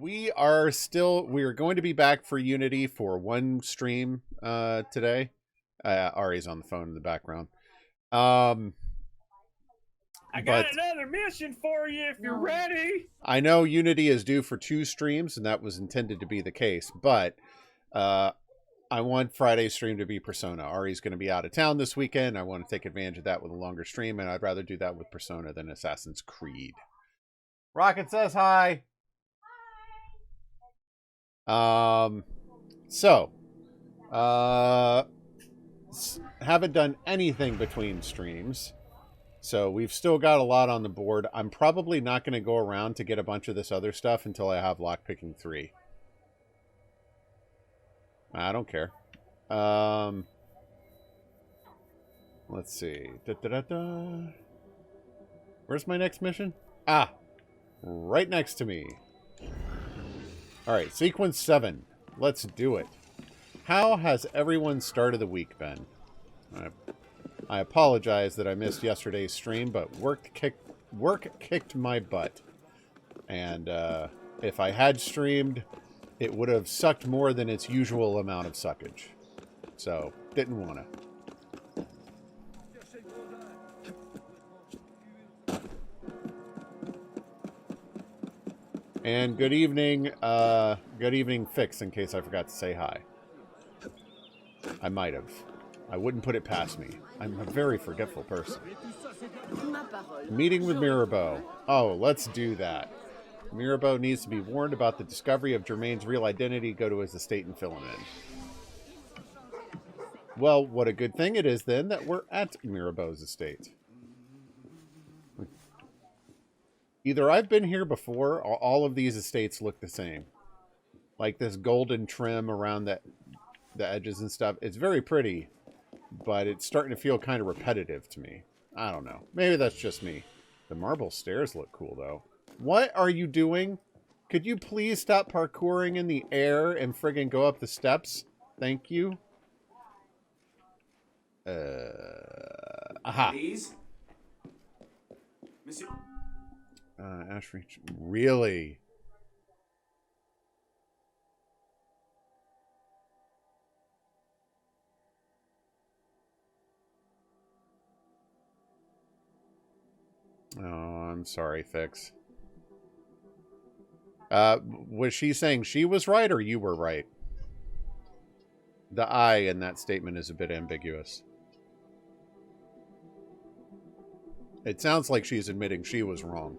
We are going to be back for Unity for one stream today. Ari's on the phone in the background. I got another mission for you if you're ready. I know Unity is due for 2 streams, and that was intended to be the case, but I want Friday's stream to be Persona. Ari's going to be out of town this weekend. I want to take advantage of that with a longer stream, and I'd rather do that with Persona than Assassin's Creed. Rocket says hi. Haven't done anything between streams, so we've still got a lot on the board. I'm probably not going to go around to get a bunch of this other stuff until I have Lockpicking 3. I don't care. Let's see. Where's my next mission? Ah, right next to me. Alright, sequence 7. Let's do it. How has everyone's start of the week been? I apologize that I missed yesterday's stream, but work kicked my butt. And if I had streamed, it would have sucked more than its usual amount of suckage. So, didn't want to. And good evening, Fix, in case I forgot to say hi. I might have. I wouldn't put it past me. I'm a very forgetful person. Meeting with Mirabeau. Oh, let's do that. Mirabeau needs to be warned about the discovery of Germain's real identity. Go to his estate and fill him in. Well, what a good thing it is, then, that we're at Mirabeau's estate. Either I've been here before, or all of these estates look the same. Like this golden trim around the edges and stuff. It's very pretty, but it's starting to feel kind of repetitive to me. I don't know. Maybe that's just me. The marble stairs look cool, though. What are you doing? Could you please stop parkouring in the air and friggin' go up the steps? Thank you. Aha. Please? Monsieur... Ashreach. Really? Oh, I'm sorry, Fix. Was she saying she was right or you were right? The I in that statement is a bit ambiguous. It sounds like she's admitting she was wrong.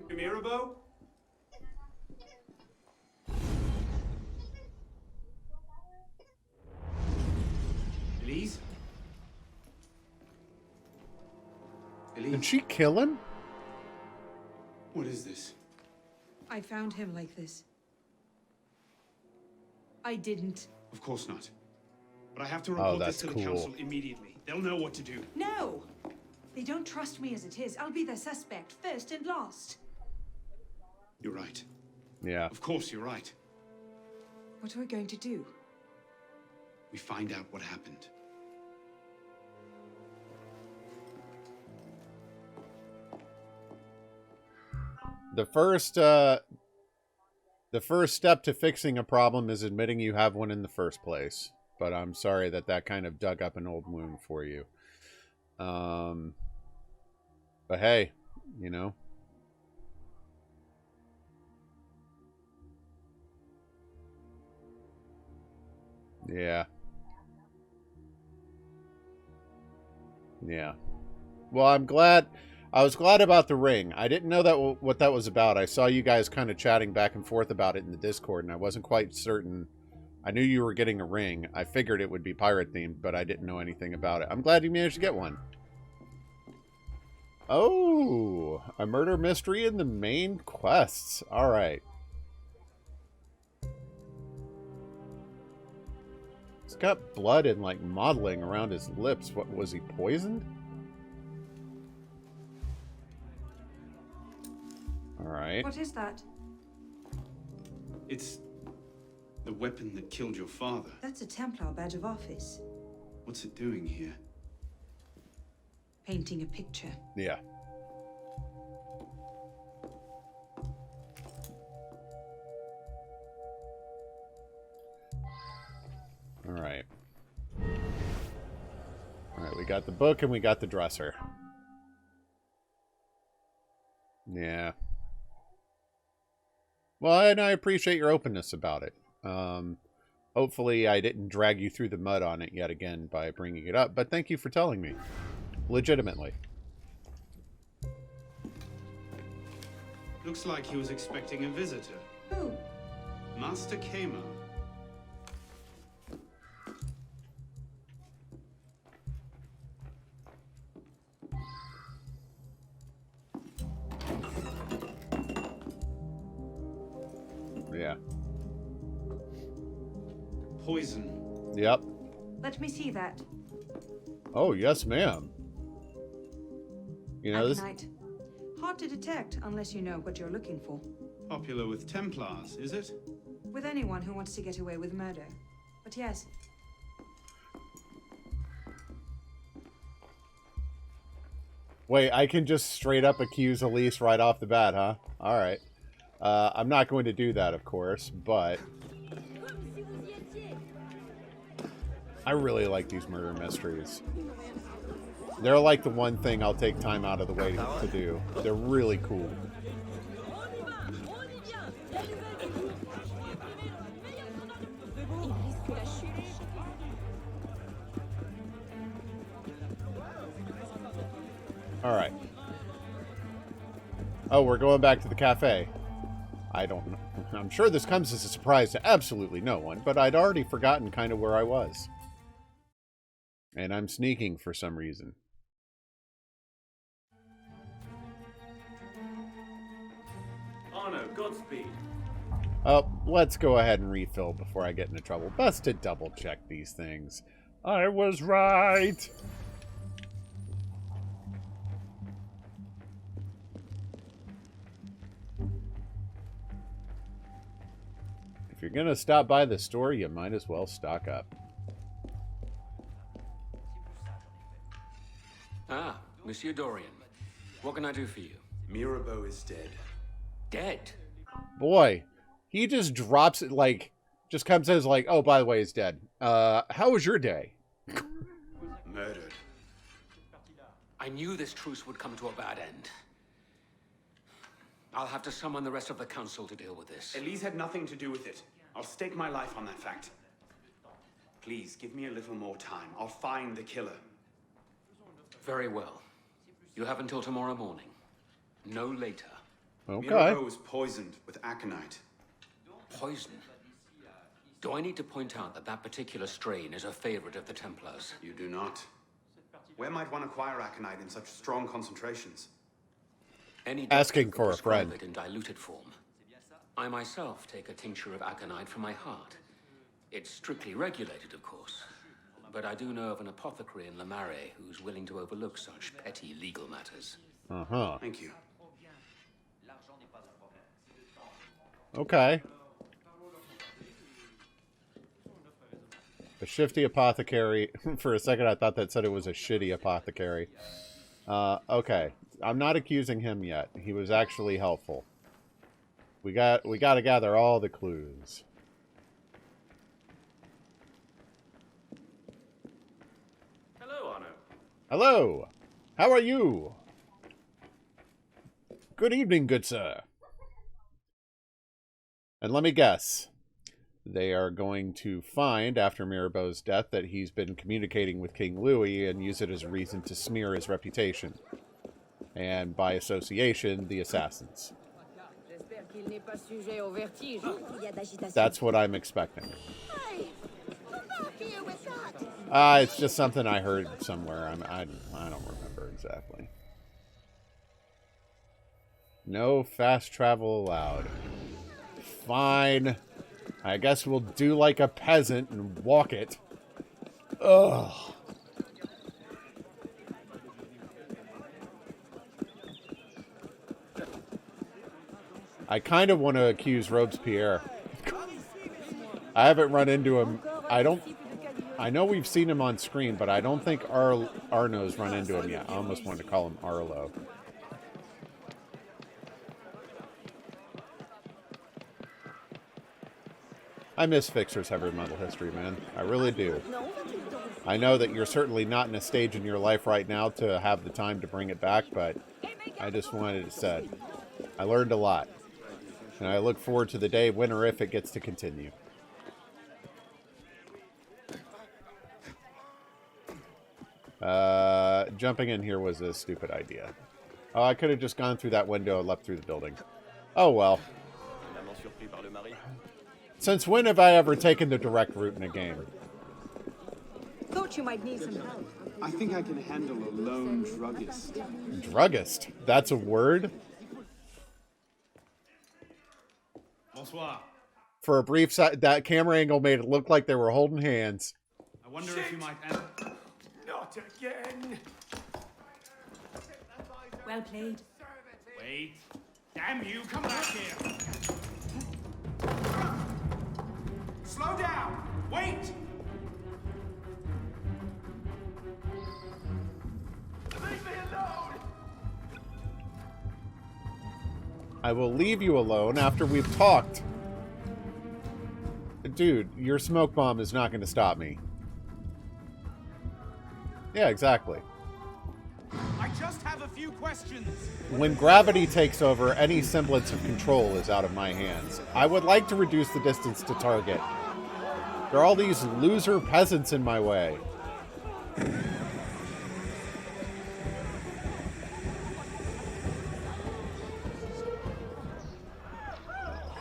Mirabeau? Elise? Elise? Did she kill him? What is this? I found him like this. I didn't. Of course not. But I have to report this to the council immediately. They'll know what to do. No! They don't trust me as it is. I'll be their suspect, first and last. You're right. Yeah. Of course you're right. What are we going to do? We find out what happened. The first step to fixing a problem is admitting you have one in the first place. But I'm sorry that kind of dug up an old wound for you. But hey, you know. Yeah. Yeah. Well, I was glad about the ring. I didn't know what that was about. I saw you guys kind of chatting back and forth about it in the Discord, and I wasn't quite certain. I knew you were getting a ring. I figured it would be pirate themed, but I didn't know anything about it. I'm glad you managed to get one. Oh, a murder mystery in the main quests. All right. He's got blood and like modeling around his lips. What was he, poisoned? All right. What is that? It's the weapon that killed your father. That's a Templar badge of office. What's it doing here? Painting a picture. Yeah. Alright. Alright, we got the book and we got the dresser. Yeah. Well, and I appreciate your openness about it. Hopefully I didn't drag you through the mud on it yet again by bringing it up, but thank you for telling me. Legitimately. Looks like he was expecting a visitor. Who? Master Kama. Yeah. Poison. Yep. Let me see that. Oh, yes, ma'am. You know this? Aconite. Hard to detect unless you know what you're looking for. Popular with Templars, is it? With anyone who wants to get away with murder. But yes. Wait, I can just straight up accuse Elise right off the bat, huh? Alright. I'm not going to do that, of course, but I really like these murder mysteries. They're like the one thing I'll take time out of the way to do. They're really cool. Alright. Oh, we're going back to the cafe. I don't know. I'm sure this comes as a surprise to absolutely no one, but I'd already forgotten kind of where I was. And I'm sneaking for some reason. Oh no, Godspeed. Oh, let's go ahead and refill before I get into trouble. Best to double check these things. I was right! If you're gonna stop by the store, you might as well stock up. Ah, Monsieur Dorian. What can I do for you? Mirabeau is dead. Dead? Boy, he just drops it like, just comes in as like, oh, by the way, he's dead. How was your day? Murdered. I knew this truce would come to a bad end. I'll have to summon the rest of the council to deal with this. Elise had nothing to do with it. I'll stake my life on that fact. Please, give me a little more time. I'll find the killer. Very well. You have until tomorrow morning. No later. Okay. Mirabeau was poisoned with aconite. Poison? Do I need to point out that that particular strain is a favorite of the Templars? You do not. Where might one acquire aconite in such strong concentrations? Any Asking doctor for could a prescribe friend. it in diluted form. I myself take a tincture of aconite for my heart. It's strictly regulated, of course. But I do know of an apothecary in Le Marais who's willing to overlook such petty legal matters. Uh-huh. Thank you. Okay. A shifty apothecary. For a second, I thought that said it was a shitty apothecary. Okay. I'm not accusing him yet. He was actually helpful. We got to gather all the clues. Hello, Arno. Hello. How are you? Good evening, good sir. And let me guess. They are going to find, after Mirabeau's death, that he's been communicating with King Louis and use it as a reason to smear his reputation. And by association, the assassins. That's what I'm expecting. It's just something I heard somewhere. I don't remember exactly. No fast travel allowed. Fine. I guess we'll do like a peasant and walk it. Ugh. I kind of want to accuse Robespierre. I haven't run into him. I know we've seen him on screen, but I don't think Arno's run into him yet. I almost wanted to call him Arlo. I miss Fixer's Heavy Metal History, man. I really do. I know that you're certainly not in a stage in your life right now to have the time to bring it back, but I just wanted it said. I learned a lot. And I look forward to the day when or if it gets to continue. Jumping in here was a stupid idea. Oh, I could have just gone through that window and leapt through the building. Oh, well. Since when have I ever taken the direct route in a game? Thought you might need some help. I think I can handle a lone druggist. Druggist? That's a word? Bonsoir. For a brief second, that camera angle made it look like they were holding hands. I wonder if you might... Not again! Well played. Wait. Damn you, come back here! Slow down! Wait! Leave me alone! I will leave you alone after we've talked. Dude, your smoke bomb is not going to stop me. Yeah, exactly. I just have a few questions. When gravity takes over, any semblance of control is out of my hands. I would like to reduce the distance to target. There are all these loser peasants in my way.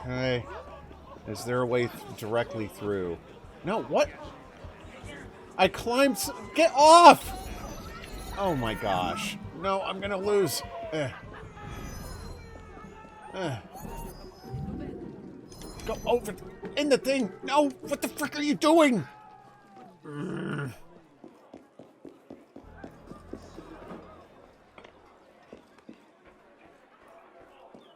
Okay. Is there a way directly through? No, what? I climbed... Get off! Oh my gosh. No, I'm gonna lose. Go over in the thing. No, what the frick are you doing?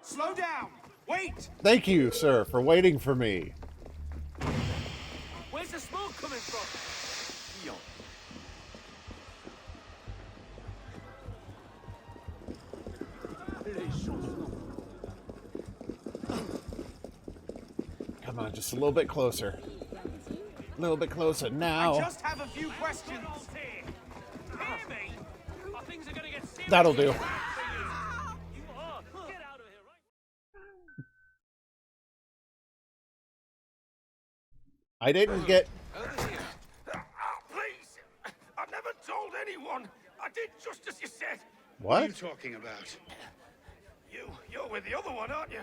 Slow down! Wait! Thank you, sir, for waiting for me. Where's the smoke coming from? Come on, just a little bit closer. A little bit closer now. I just have a few questions. That'll do. I didn't get... Please! I've never told anyone. I did just as you said. What are What? you talking about? You're with the other one, aren't you?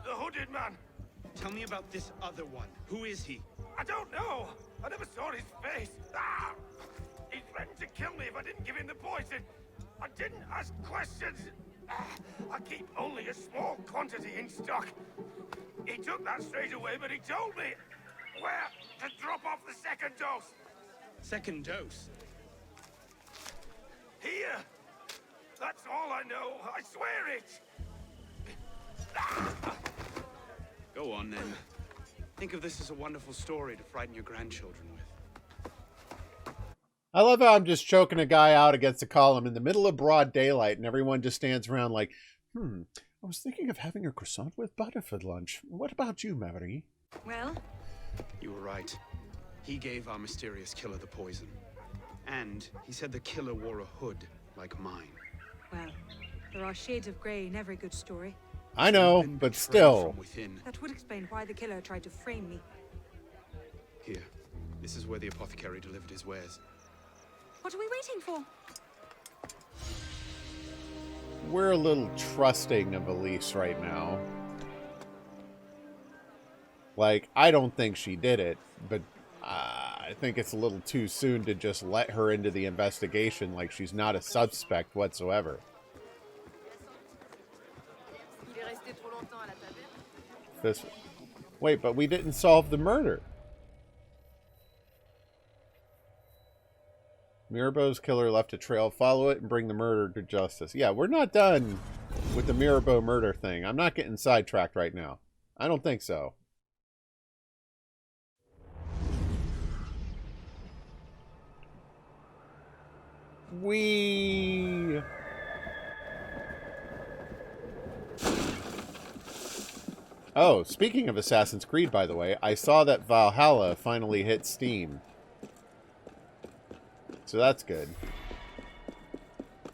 The hooded man. Tell me about this other one. Who is he? I don't know. I never saw his face. Ah! He threatened to kill me if I didn't give him the poison. I didn't ask questions. Ah, I keep only a small quantity in stock. He took that straight away, but he told me where to drop off the second dose. Second dose. Here. That's all I know. I swear it. Ah! Go on, then. Think of this as a wonderful story to frighten your grandchildren with. I love how I'm just choking a guy out against a column in the middle of broad daylight, and everyone just stands around like, I was thinking of having a croissant with butter for lunch. What about you, Marie? Well, You were right. He gave our mysterious killer the poison. And he said the killer wore a hood like mine. well, there are shades of grey in every good story. I know, Been but betrayed still. from within. That would explain why the killer tried to frame me. Here. This is where the apothecary delivered his wares. What are we waiting for? We're a little trusting of Elise right now. Like, I don't think she did it, but I think it's a little too soon to just let her into the investigation like she's not a suspect whatsoever. This... Wait, but we didn't solve the murder. Mirabeau's killer left a trail. Follow it and bring the murderer to justice. Yeah, we're not done with the Mirabeau murder thing. I'm not getting sidetracked right now. I don't think so. Oh, speaking of Assassin's Creed, by the way, I saw that Valhalla finally hit Steam. So that's good.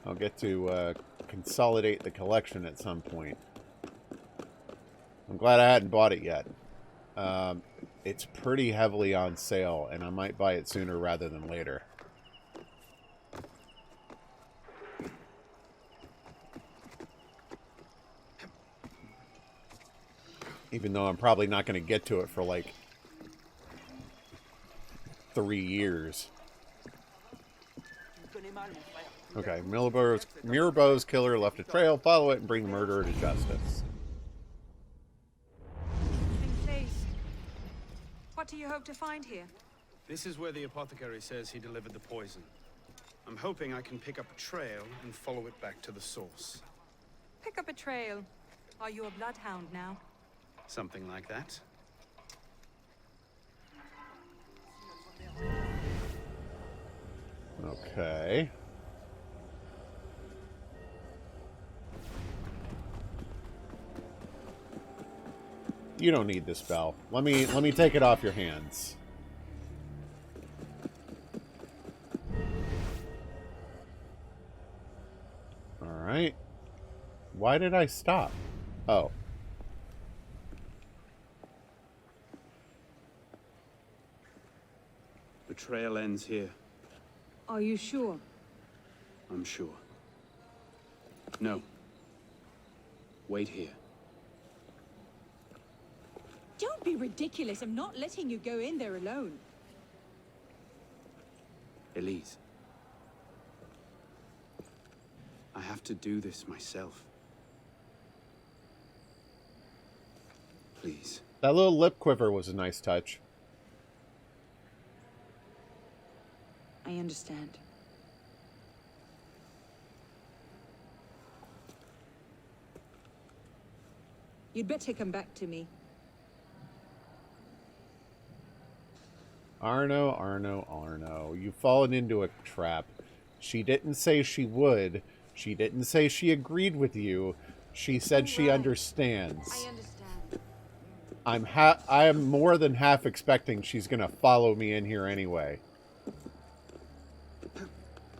I'll get to consolidate the collection at some point. I'm glad I hadn't bought it yet. It's pretty heavily on sale, and I might buy it sooner rather than later. Even though I'm probably not going to get to it for like 3 years. Okay, Mirabeau's killer left a trail. Follow it and bring the murderer to justice. What do you hope to find here? This is where the apothecary says he delivered the poison. I'm hoping I can pick up a trail and follow it back to the source. Pick up a trail. Are you a bloodhound now? Something like that. Okay. You don't need this bell. Let me take it off your hands. All right. Why did I stop? Oh. The trail ends here. Are you sure? I'm sure. No. Wait here. Don't be ridiculous. I'm not letting you go in there alone. Elise. I have to do this myself. Please. That little lip quiver was a nice touch. I understand. You'd better come back to me. Arno. You've fallen into a trap. She didn't say she would. She didn't say she agreed with you. She said she understands. I understand. I am more than half expecting she's gonna follow me in here anyway.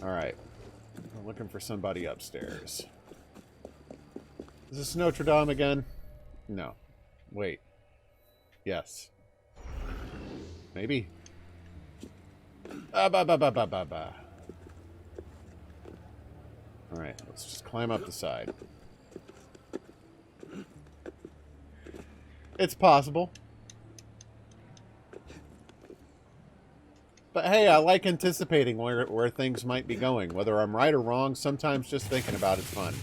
Alright. I'm looking for somebody upstairs. Is this Notre Dame again? No. Wait. Yes. Maybe. Alright, let's just climb up the side. It's possible. But hey, I like anticipating where things might be going. Whether I'm right or wrong, sometimes just thinking about it's fun.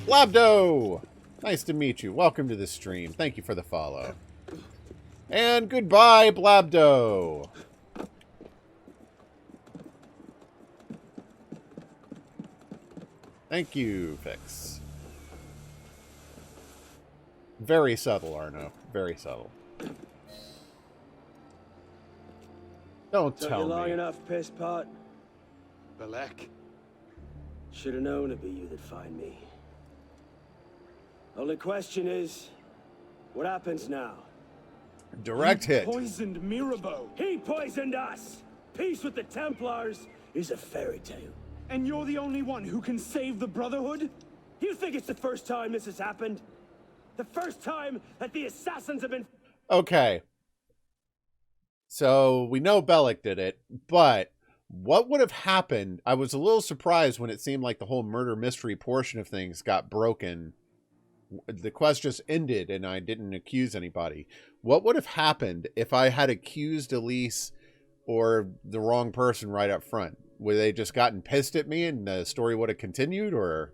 Blabdo! Nice to meet you. Welcome to the stream. Thank you for the follow. And goodbye, Blabdo! Thank you, Fix. Very subtle, Arno. Very subtle. Don't tell me. Long enough, piss pot. Balek. Should have known it'd be you that find me. Only question is, what happens now? Direct hit. Poisoned Mirabeau. He poisoned us. Peace with the Templars is a fairy tale. And you're the only one who can save the Brotherhood? You think it's the first time this has happened? The first time that the assassins have been... Okay. So, we know Bellic did it, but what would have happened? I was a little surprised when it seemed like the whole murder mystery portion of things got broken. The quest just ended and I didn't accuse anybody. What would have happened if I had accused Elise or the wrong person right up front? Would they just gotten pissed at me and the story would have continued, or...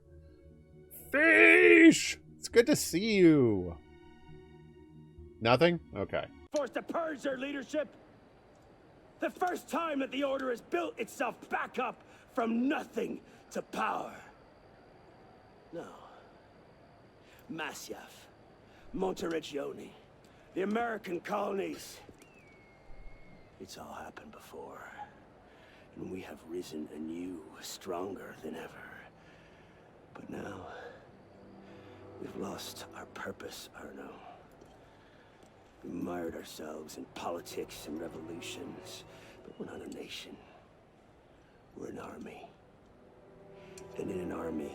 Fish! It's good to see you. Nothing? Okay. Forced to purge their leadership? The first time that the Order has built itself back up from nothing to power. No. Masyaf, Monteriggioni, the American colonies. It's all happened before. And we have risen anew, stronger than ever. But now, we've lost our purpose, Arno. mired ourselves in politics and revolutions, but we're not a nation. We're an army. And in an army,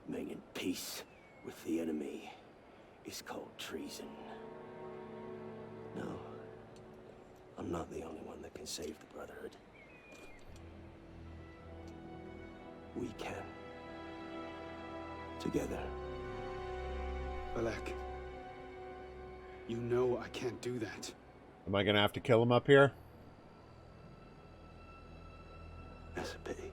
making peace with the enemy is called treason. No, I'm not the only one that can save the Brotherhood. We can. Together. Balek, you know I can't do that. Am I going to have to kill him up here? That's a pity.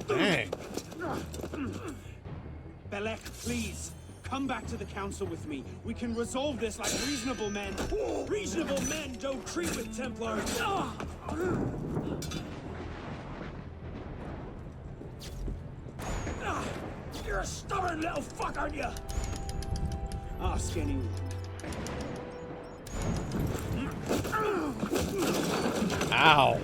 Dang. Balek, please, come back to the council with me. We can resolve this like reasonable men. Reasonable men don't treat with Templars. You're a stubborn little fuck, aren't you? Ask anyone. Ow.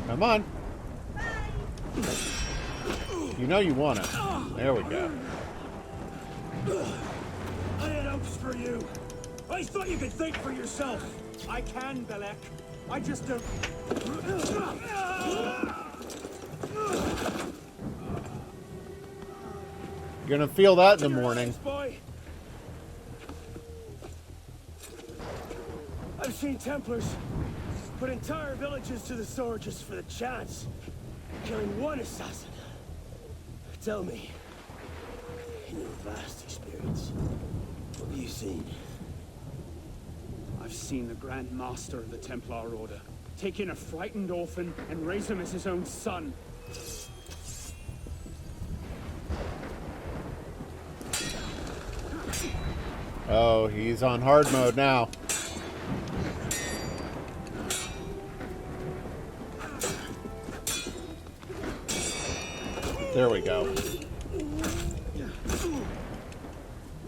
Come on. You know you want it. There we go. I had hopes for you. I thought you could think for yourself. I can, Balek. I just don't... You're gonna feel that in the morning. Boy. I've seen Templars put entire villages to the sword just for the chance of killing one assassin. Tell me, in your vast experience, what have you seen? I've seen the Grand Master of the Templar Order take in a frightened orphan and raise him as his own son. Oh, he's on hard mode now. There we go.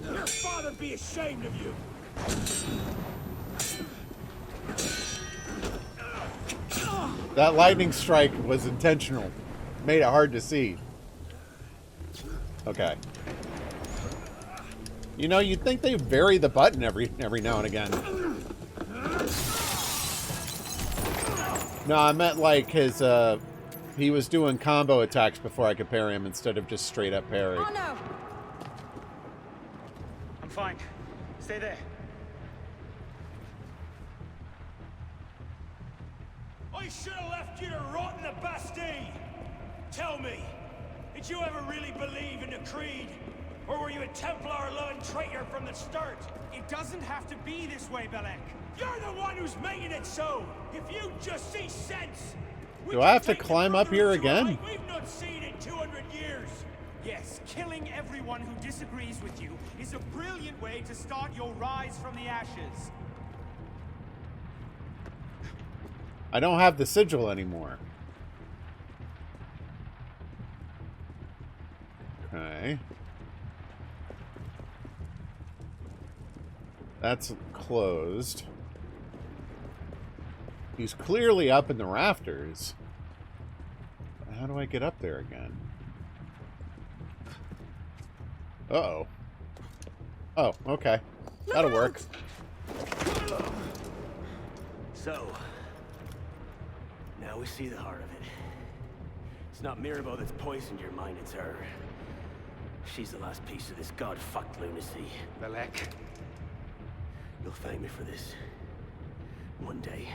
Your father'd be ashamed of you. That lightning strike was intentional. Made it hard to see. Okay. You know, you'd think they vary the button every now and again. No, I meant like his, he was doing combo attacks before I could parry him instead of just straight up parry. Oh no! I'm fine. Stay there. I should have left you to rot in the Bastille. Tell me, did you ever really believe in the Creed? Or were you a Templar-loving traitor from the start? It doesn't have to be this way, Balek. You're the one who's making it so! If you just see sense! Do I have to climb up here again? We've not seen in 200 years! Yes, killing everyone who disagrees with you is a brilliant way to start your rise from the ashes. I don't have the sigil anymore. Okay. That's closed. He's clearly up in the rafters. How do I get up there again? Uh-oh. Oh, okay. That'll work. So, now we see the heart of it. It's not Mirabeau that's poisoned your mind, it's her. She's the last piece of this god-fucked lunacy. Balek. You'll thank me for this. One day.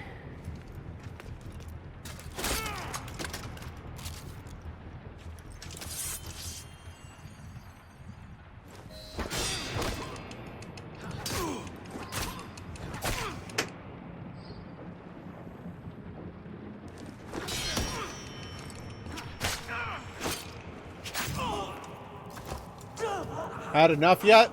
Had enough yet?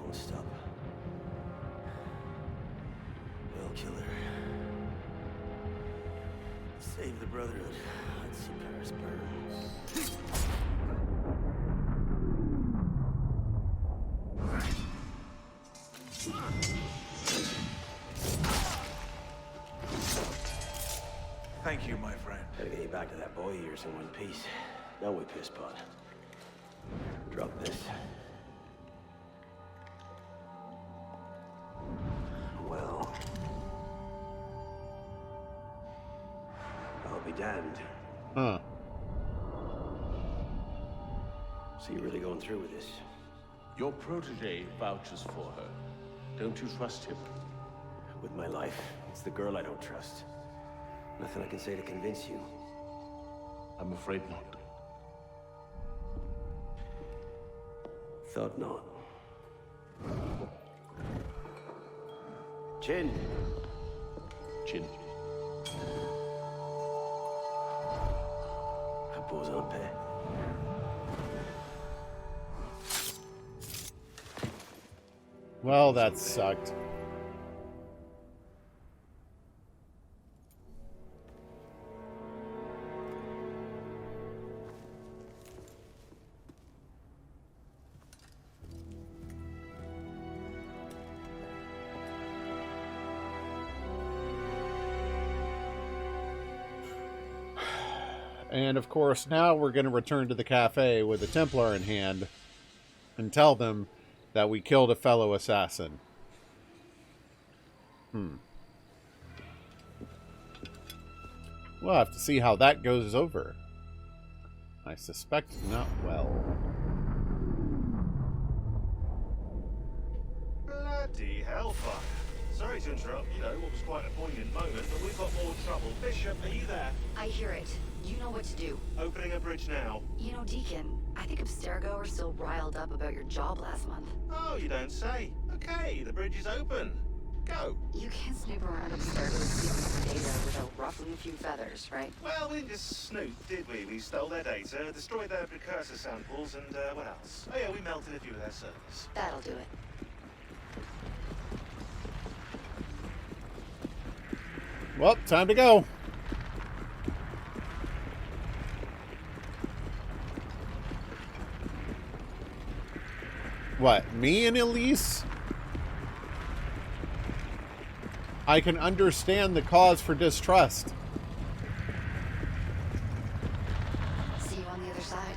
won't stop. Well, killer. Save the Brotherhood. Let's see Paris burn. Thank you, my friend. Gotta get you back to that boy of yours in one piece. Don't we, pisspot? Drop this. Well... I'll be damned. Huh. So you're really going through with this? Your protege vouches for her. Don't you trust him? With my life, it's the girl I don't trust. Nothing I can say to convince you. I'm afraid not. Thought not. Chin. Chin. Repose en paix. Well, that sucked. And of course, now we're going to return to the cafe with the Templar in hand and tell them that we killed a fellow assassin. We'll have to see how that goes over. I suspect not well. Bloody hellfire. Sorry to interrupt, you know, what was quite a poignant moment, but we've got more trouble. Bishop, are you there? I hear it. You know what to do. Opening a bridge now. You know, Deacon, I think Abstergo are still riled up about your job last month. Oh, you don't say. Okay, the bridge is open. Go. You can't snoop around Abstergo's secret data without ruffling a few feathers, right? Well, we didn't just snoop, did we? We stole their data, destroyed their precursor samples, and what else? Oh yeah, we melted a few of their servers. That'll do it. Well, time to go. What, me and Elise? I can understand the cause for distrust. See you on the other side.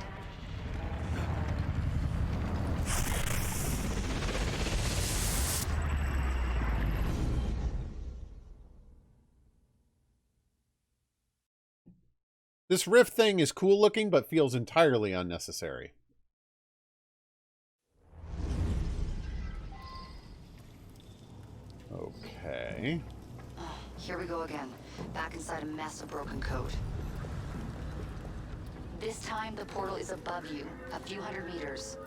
This rift thing is cool looking, but feels entirely unnecessary. Okay. Here we go again. Back inside a mess of broken code. This time, the portal is above you, a few hundred meters.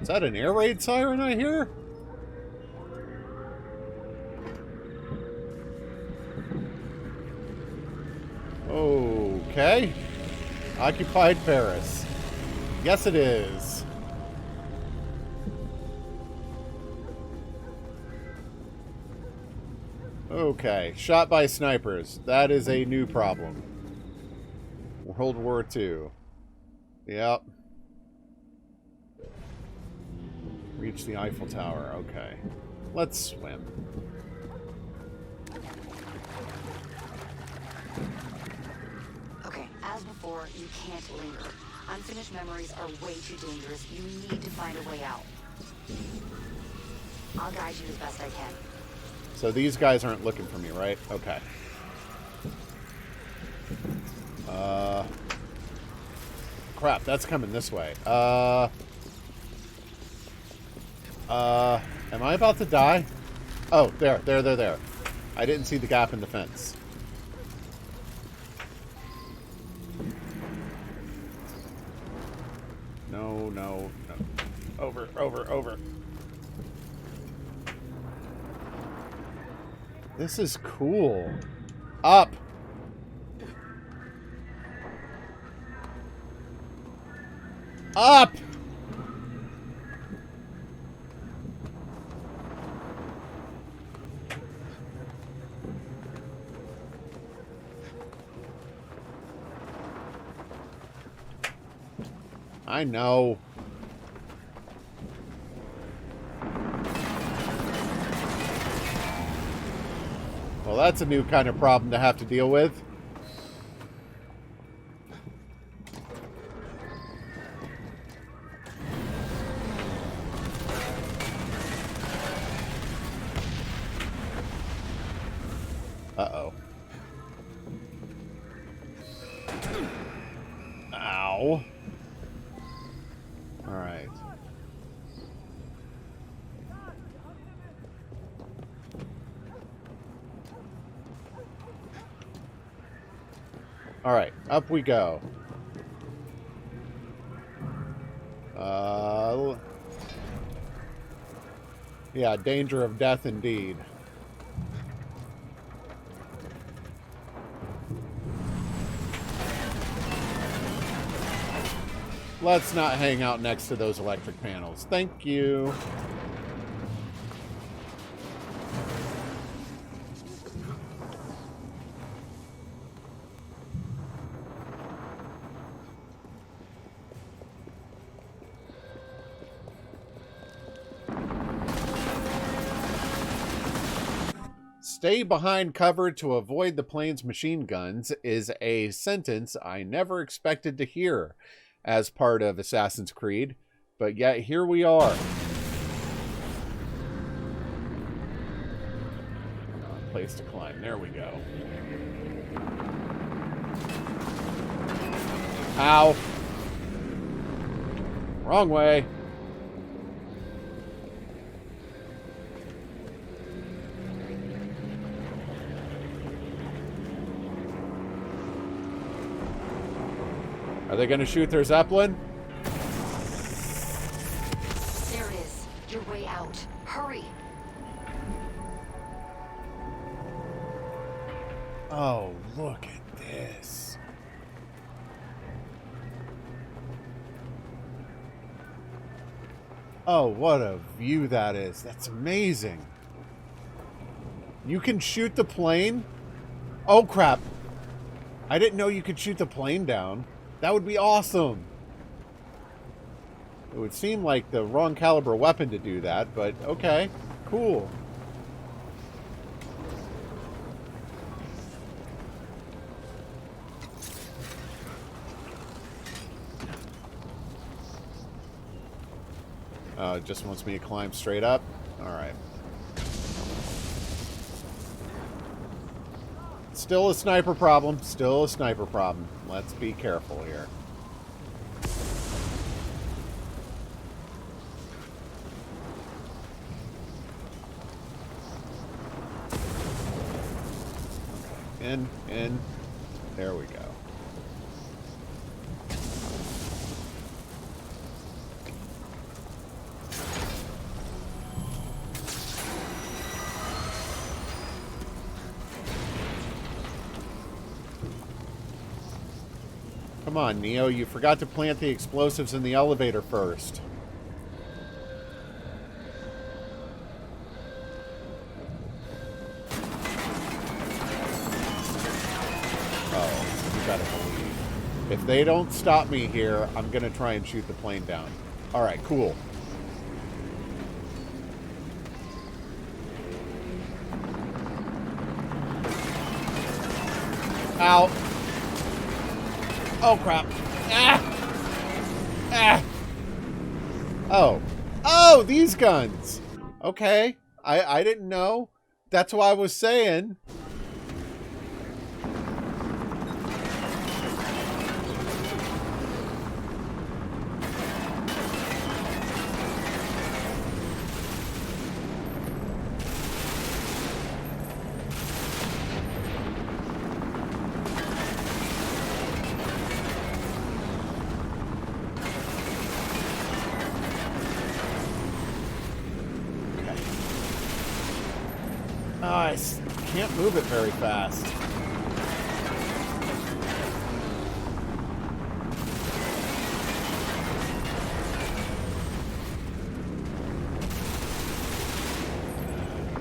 Is that an air raid siren I hear? Okay. Occupied Paris. Yes, it is. Okay. Shot by snipers. That is a new problem. World War II. Yep. Reach the Eiffel Tower. Okay. Let's swim. Okay, as before, you can't linger. Unfinished memories are way too dangerous. You need to find a way out. I'll guide you as best I can. So these guys aren't looking for me, right? Okay. Crap, that's coming this way. Am I about to die? Oh, there. I didn't see the gap in the fence. No. Over. This is cool. Up! Up! I know. Well, that's a new kind of problem to have to deal with. Uh-oh. Ow. All right. All right, up we go. Yeah, danger of death indeed. Let's not hang out next to those electric panels. Thank you. Stay behind cover to avoid the plane's machine guns is a sentence I never expected to hear as part of Assassin's Creed, but yet here we are. Place to climb. There we go. Ow. Wrong way. Are they going to shoot their Zeppelin? There it is. Your way out. Hurry. Oh, look at this. Oh, what a view that is. That's amazing. You can shoot the plane? Oh, crap. I didn't know you could shoot the plane down. That would be awesome. It would seem like the wrong caliber weapon to do that, but okay, cool. It just wants me to climb straight up? Alright. Still a sniper problem. Still a sniper problem. Let's be careful here. In. There we go. Come on, Neo. You forgot to plant the explosives in the elevator first. Oh, you gotta believe. If they don't stop me here, I'm gonna try and shoot the plane down. Alright, cool. Ow. Oh, crap. Ah! Ah! Oh. Oh, these guns! Okay. I didn't know. That's why I was saying. I can't move it very fast.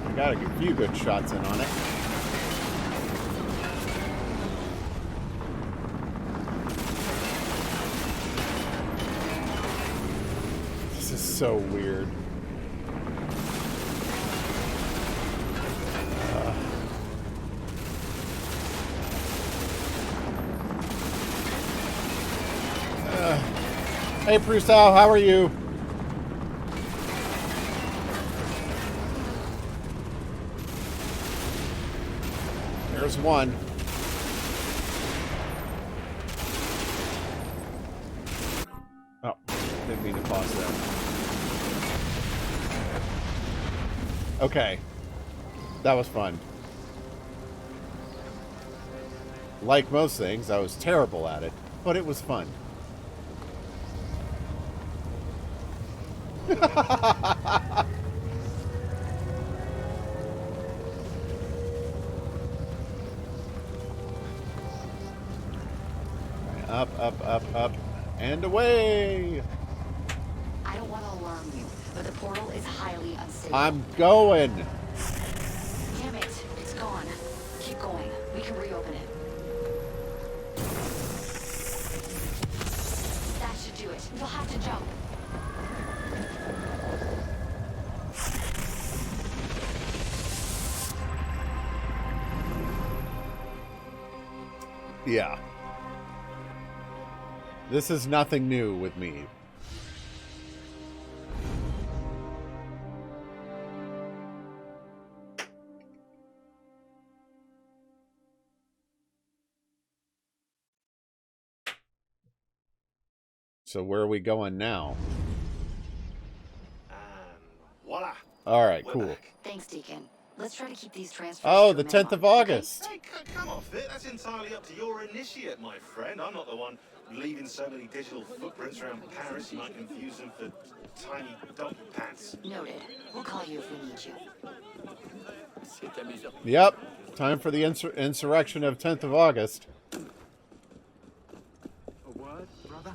I got a few good shots in on it. is so weird. Hey, Prusow, how are you? There's one. Oh, didn't mean to pause that. Okay. That was fun. Like most things, I was terrible at it, but it was fun. Up, up, and away! I don't want to alarm you, but the portal is highly unstable. I'm going! Damn it, it's gone. Keep going. We can reopen it. That should do it. You'll have to jump. Yeah. This is nothing new with me. So where are we going now? Voila. All right, cool. Thanks, Deacon. Let's try to keep these transfers. Oh, the 10th of August. Hey, come off it. That's entirely up to your initiate, my friend. I'm not the one leaving so many digital footprints around Paris. You might confuse them for tiny donkey pants. Noted. We'll call you if we need you. Yep. Time for the insurrection of 10th of August. A word, brother?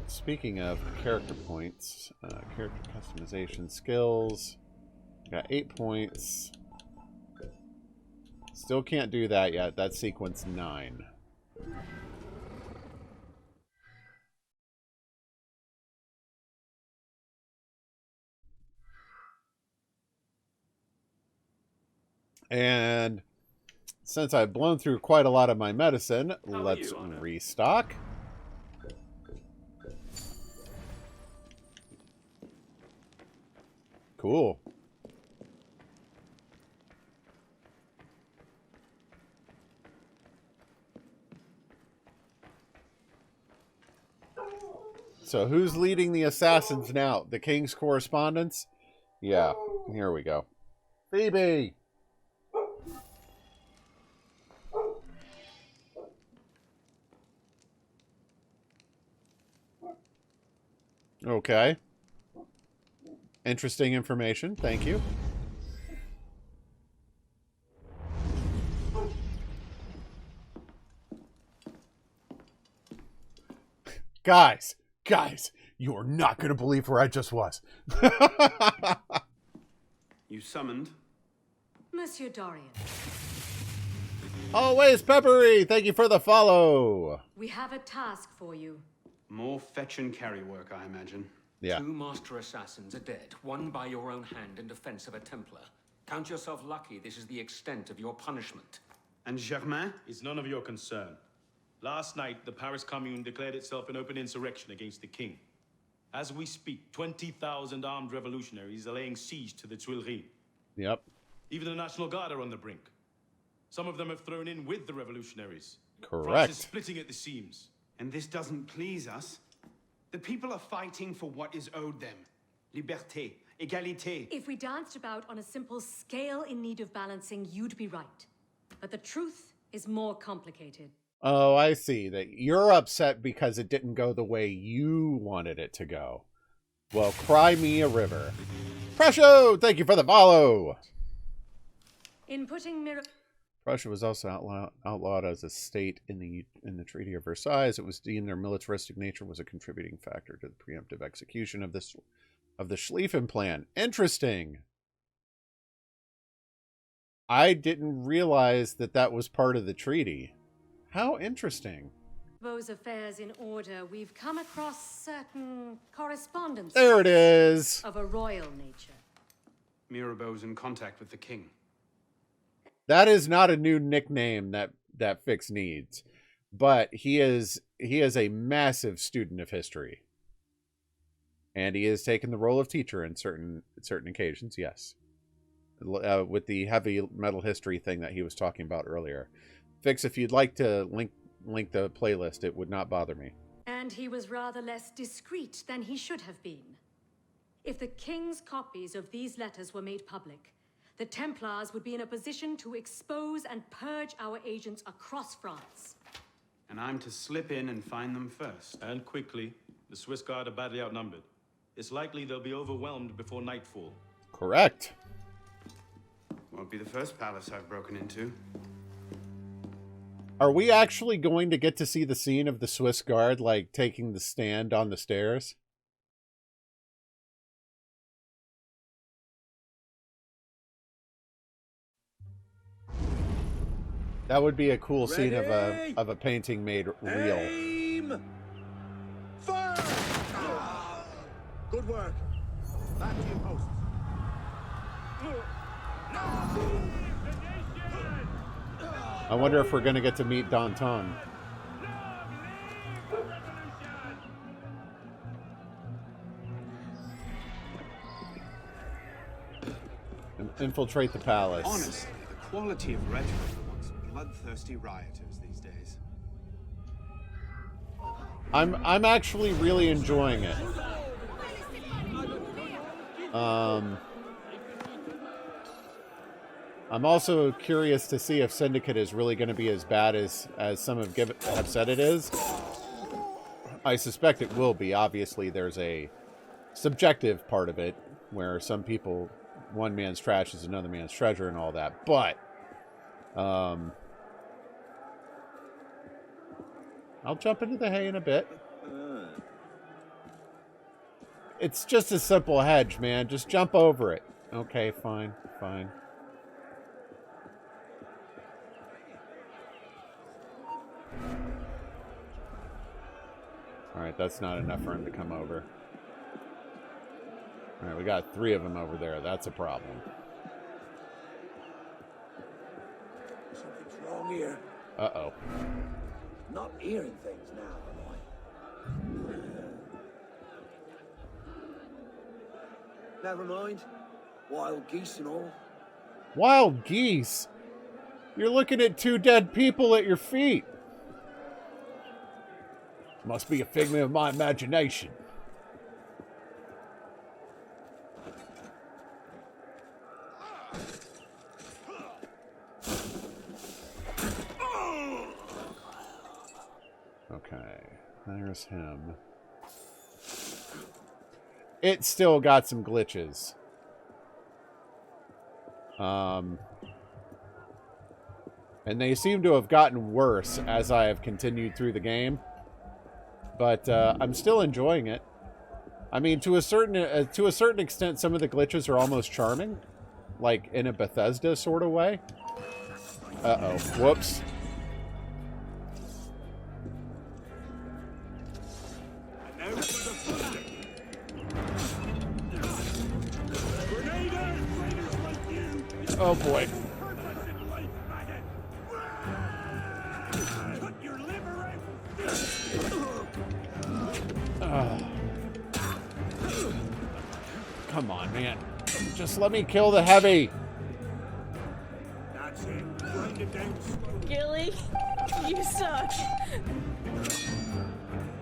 Speaking of character points, character customization skills, got 8 points. Still can't do that yet. That's sequence 9. And since I've blown through quite a lot of my medicine, let's restock. Cool. So who's leading the assassins now? The King's correspondence? Yeah, here we go. Phoebe! Okay. Interesting information. Thank you. Guys, you are not going to believe where I just was. You summoned? Monsieur Dorian. Always peppery. Thank you for the follow. We have a task for you. More fetch and carry work, I imagine. Yeah. 2 master assassins are dead, one by your own hand in defense of a Templar. Count yourself lucky this is the extent of your punishment. And Germain? It's none of your concern. Last night, the Paris Commune declared itself an open insurrection against the king. As we speak, 20,000 armed revolutionaries are laying siege to the Tuileries. Yep. Even the National Guard are on the brink. Some of them have thrown in with the revolutionaries. Correct. France is splitting at the seams. And this doesn't please us? The people are fighting for what is owed them. Liberté, égalité. If we danced about on a simple scale in need of balancing, you'd be right. But the truth is more complicated. Oh, I see. That you're upset because it didn't go the way you wanted it to go. Well, cry me a river. Prussia, thank you for the follow. In putting Prussia was also outlawed as a state in the Treaty of Versailles. It was deemed their militaristic nature was a contributing factor to the preemptive execution of the Schlieffen Plan. Interesting. I didn't realize that was part of the treaty. How interesting. Those affairs in order, we've come across certain correspondence. There it is. Of a royal nature. Mirabeau's in contact with the king. That is not a new nickname that Fix needs, but he is a massive student of history, and he has taken the role of teacher in certain occasions. Yes, with the heavy metal history thing that he was talking about earlier. Fix, if you'd like to link the playlist, it would not bother me. And he was rather less discreet than he should have been. If the king's copies of these letters were made public, the Templars would be in a position to expose and purge our agents across France. And I'm to slip in and find them first. And quickly. The Swiss Guard are badly outnumbered. It's likely they'll be overwhelmed before nightfall. Correct. Won't be the first palace I've broken into. Are we actually going to get to see the scene of the Swiss Guard, like, taking the stand on the stairs? That would be a cool scene of a painting made real. Aim! Fire! Good work. Back to your posts. I wonder if we're going to get to meet Danton. Infiltrate the palace. Honestly, the quality of rhetoric amongst bloodthirsty rioters these days. I'm actually really enjoying it. I'm also curious to see if Syndicate is really going to be as bad as some have said it is. I suspect it will be. Obviously, there's a subjective part of it where some people, one man's trash is another man's treasure and all that. But I'll jump into the hay in a bit. It's just a simple hedge, man. Just jump over it. Okay, fine, fine. Alright, that's not enough for him to come over. Alright, we got 3 of them over there. That's a problem. Something's wrong here. Uh-oh. Not hearing things now, am I? Never mind. Wild geese and all. Wild geese? You're looking at 2 dead people at your feet. Must be a figment of my imagination. Okay, there's him. It's still got some glitches. And they seem to have gotten worse as I have continued through the game. But I'm still enjoying it. I mean, to a certain extent, some of the glitches are almost charming, like in a Bethesda sort of way. Uh-oh. Whoops. Oh boy. Come on, man. Just let me kill the heavy. That's it. Grind it down. Gilly, you suck.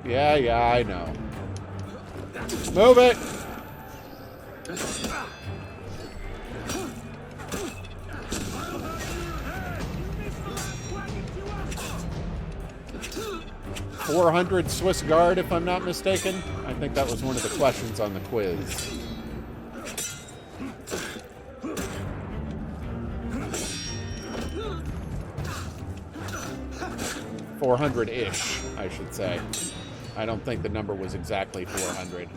Yeah, I know. Move it. $400 Swiss Guard, if I'm not mistaken. I think that was one of the questions on the quiz. $400-ish, I should say. I don't think the number was exactly 400.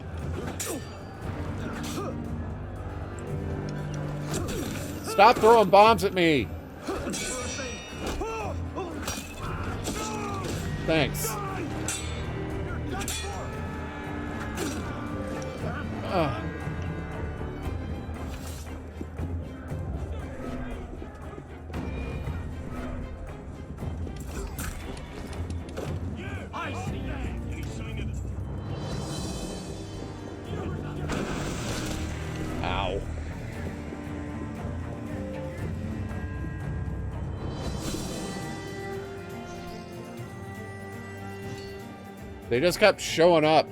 Stop throwing bombs at me! Thanks. Ow. They just kept showing up.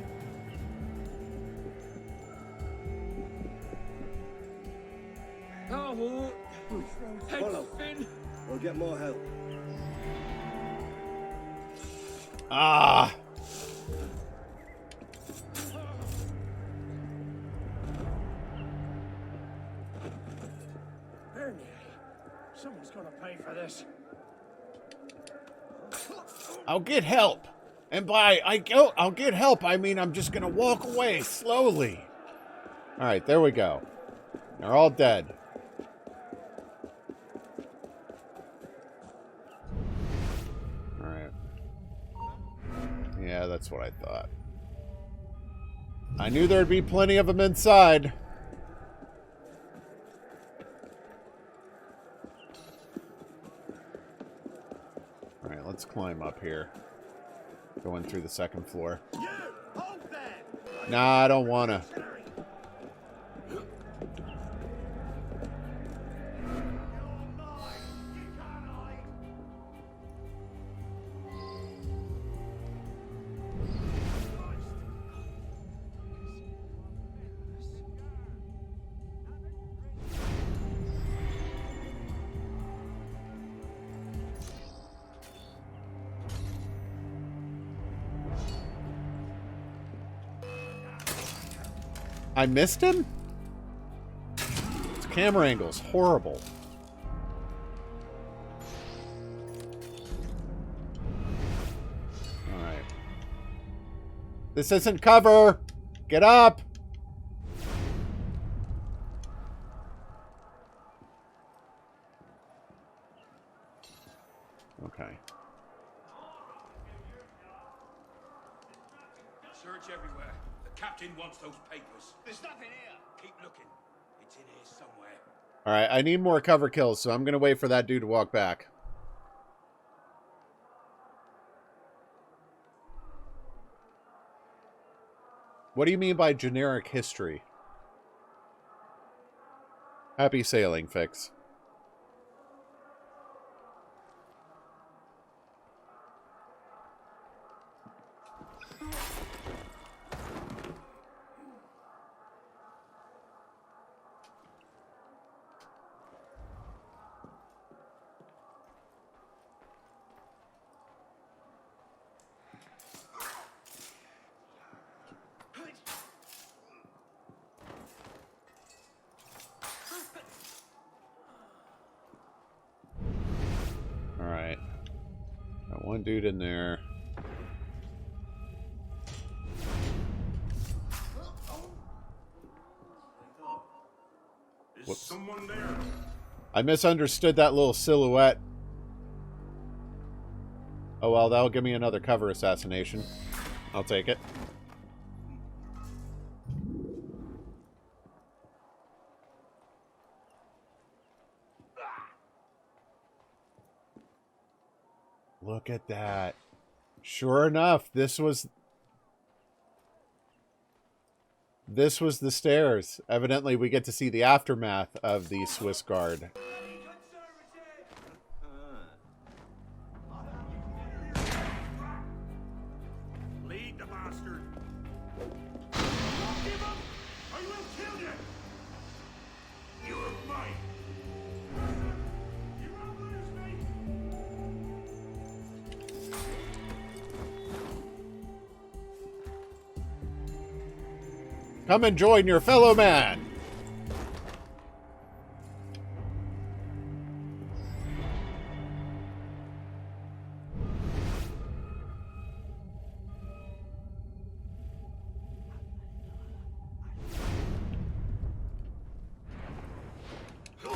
Oh, Follow. We'll get more help. Ah. Bernier, someone's gonna pay for this. I'll get help. And by I'll get help, I mean I'm just gonna walk away slowly. All right, there we go. They're all dead. All right. Yeah, that's what I thought. I knew there'd be plenty of them inside. All right, let's climb up here. Going through the second floor. Nah, I don't wanna. I missed him? This camera angle's horrible. Alright. This isn't cover! Get up! Okay. Search everywhere. The captain wants those papers. There's nothing here. Keep looking. It's in here somewhere. Alright, I need more cover kills, so I'm gonna wait for that dude to walk back. What do you mean by generic history? Happy sailing, Fix. Alright. Got one dude in there. Is someone there? I misunderstood that little silhouette. Oh well, that'll give me another cover assassination. I'll take it. Look at that. Sure enough, this was the stairs. Evidently, we get to see the aftermath of the Swiss Guard. Lead the bastard. Don't give up, or you will kill you. You are mine. You won't lose me. Come and join your fellow man.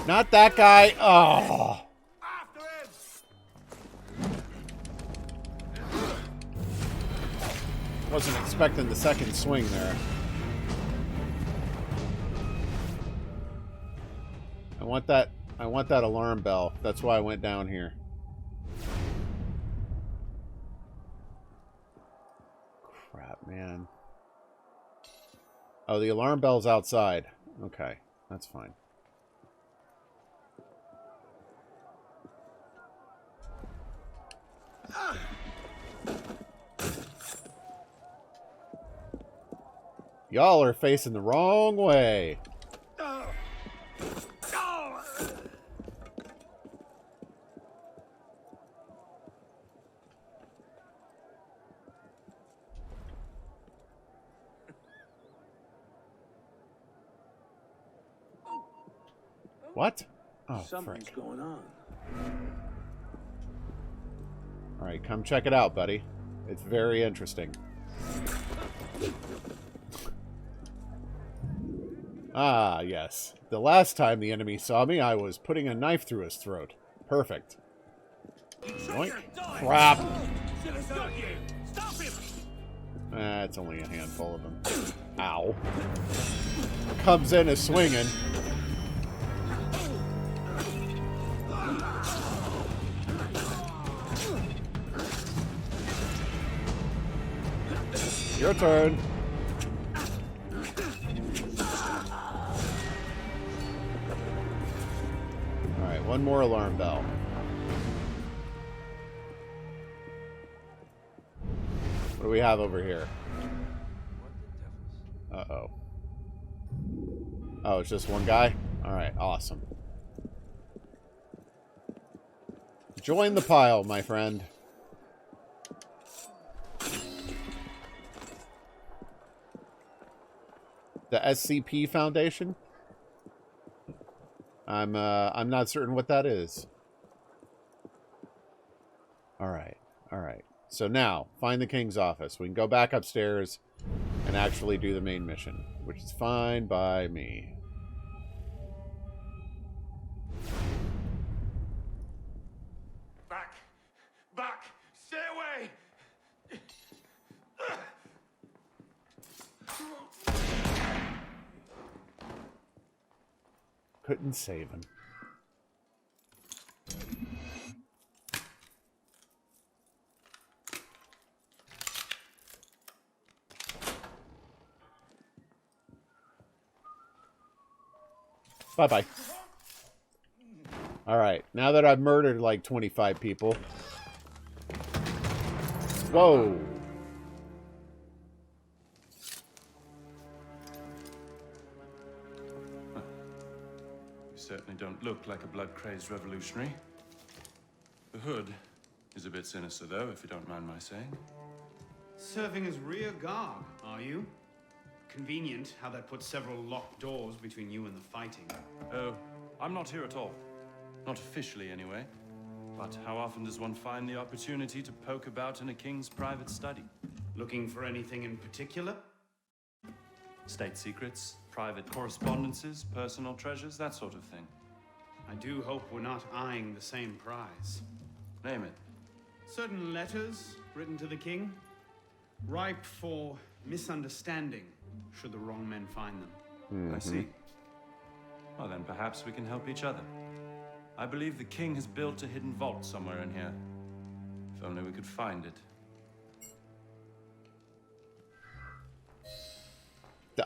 Not that guy. Oh. Wasn't expecting the second swing there. want that alarm bell. That's why I went down here. Crap, man. Oh, the alarm bell's outside. Okay, that's fine. Y'all are facing the wrong way. What? Oh, something's frick. going on. All right, come check it out, buddy. It's very interesting. Ah, yes. The last time the enemy saw me, I was putting a knife through his throat. Perfect. Yoink. Crap. It's only a handful of them. Ow. Comes in as swinging. Your turn. Alright, one more alarm bell. What do we have over here? Uh-oh. Oh, it's just one guy? Alright, awesome. Join the pile, my friend. The SCP Foundation? I'm not certain what that is. Alright, alright. So now, find the king's office. We can go back upstairs and actually do the main mission, which is fine by me. Back! Back! Stay away! Couldn't save him. Bye-bye. Alright, now that I've murdered like 25 people. Whoa! Certainly don't look like a blood-crazed revolutionary. The hood is a bit sinister, though, if you don't mind my saying. Serving as rear guard, are you? Convenient how that puts several locked doors between you and the fighting. Oh, I'm not here at all. Not officially, anyway. But how often does one find the opportunity to poke about in a king's private study? Looking for anything in particular? State secrets, private correspondences, personal treasures, that sort of thing. I do hope we're not eyeing the same prize. Name it. Certain letters written to the king, ripe for misunderstanding, should the wrong men find them. I see. Well, then perhaps we can help each other. I believe the king has built a hidden vault somewhere in here. If only we could find it.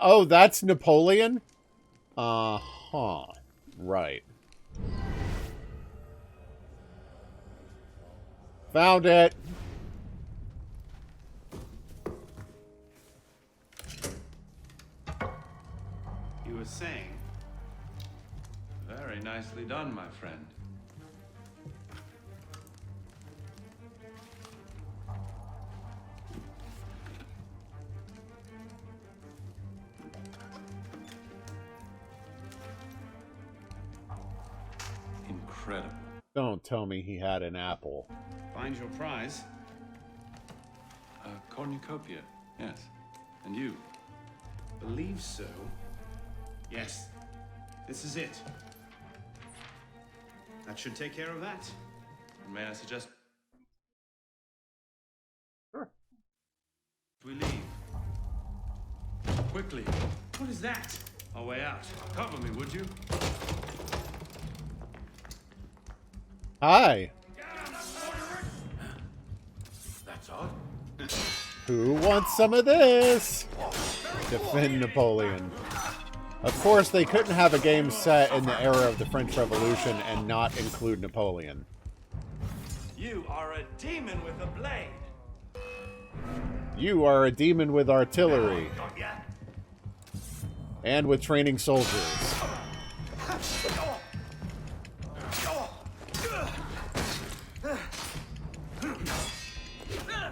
Oh, that's Napoleon? Uh-huh. Right. Found it. You were saying? Very nicely done, my friend. Incredible. Don't tell me he had an apple. Find your prize. A cornucopia, yes. And you? Believe so. Yes. This is it. That should take care of that. May I suggest Sure. we leave? Quickly. What is that? Our way out. Cover me, would you? Hi. That's odd. Who wants some of this? Defend Napoleon. Of course, they couldn't have a game set in the era of the French Revolution and not include Napoleon. You are a demon with a blade. You are a demon with artillery. And with training soldiers.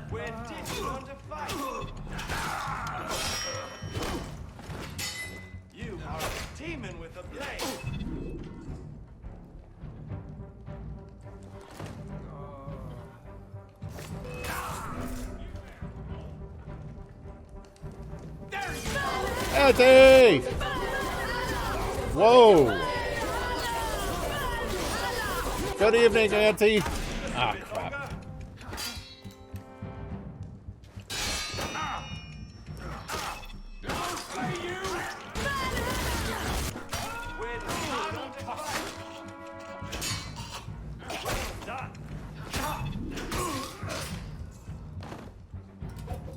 Where did you want to fight? You are a demon with a blade. Auntie! Whoa! Good evening, Auntie. Ah, crap.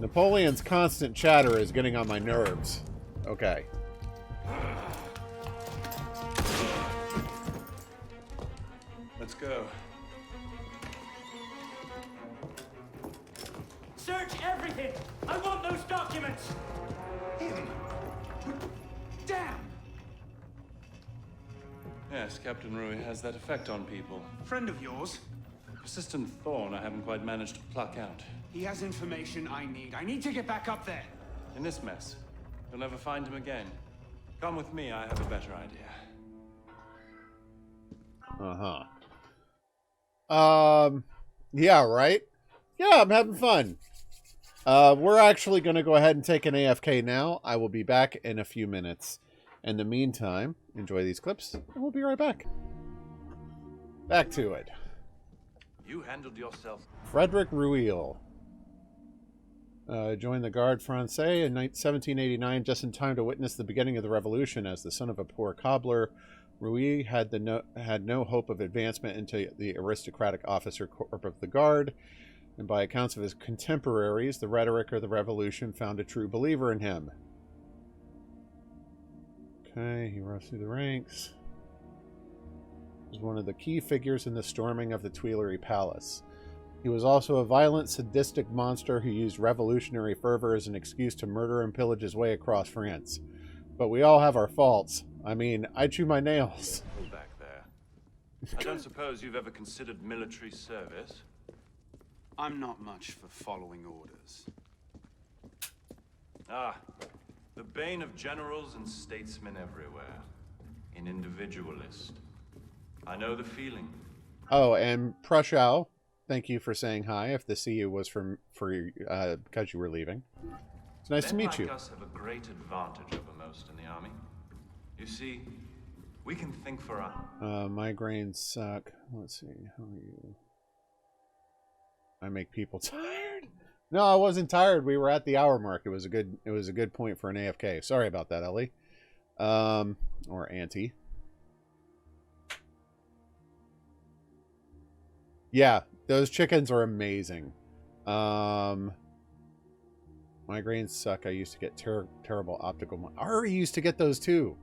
Napoleon's constant chatter is getting on my nerves. Okay. Let's go. Search everything! I want those documents! Him? Damn! Yes, Captain Rui has that effect on people. Friend of yours? Persistent thorn I haven't quite managed to pluck out. He has information I need. I need to get back up there. In this mess, you'll never find him again. Come with me, I have a better idea. Yeah, right? Yeah, I'm having fun. We're actually going to go ahead and take an AFK now. I will be back in a few minutes. In the meantime, enjoy these clips, and we'll be right back. Back to it. You handled yourself. Frederick Rueil. Joined the Garde Française in 1789, just in time to witness the beginning of the revolution. As the son of a poor cobbler, Rueil had no hope of advancement into the aristocratic officer corps of the Guard, and by accounts of his contemporaries, the rhetoric of the revolution found a true believer in him. Okay, he rose through the ranks. He was one of the key figures in the storming of the Tuileries Palace. He was also a violent, sadistic monster who used revolutionary fervor as an excuse to murder and pillage his way across France. But we all have our faults. I mean, I chew my nails. Back there. I don't suppose you've ever considered military service? I'm not much for following orders. Ah, the bane of generals and statesmen everywhere. An individualist. I know the feeling. Oh, and Prushao, thank you for saying hi. If the CU was because you were leaving. It's nice to meet you. Men like us have a great advantage over most in the army. You see, we can think for our... Migraines suck. Let's see. How are you? I make people tired. No, I wasn't tired. We were at the hour mark. It was a good point for an AFK. Sorry about that, Ellie. Or Auntie. Yeah, those chickens are amazing. Migraines suck. I used to get terrible optical... Ari used to get those too.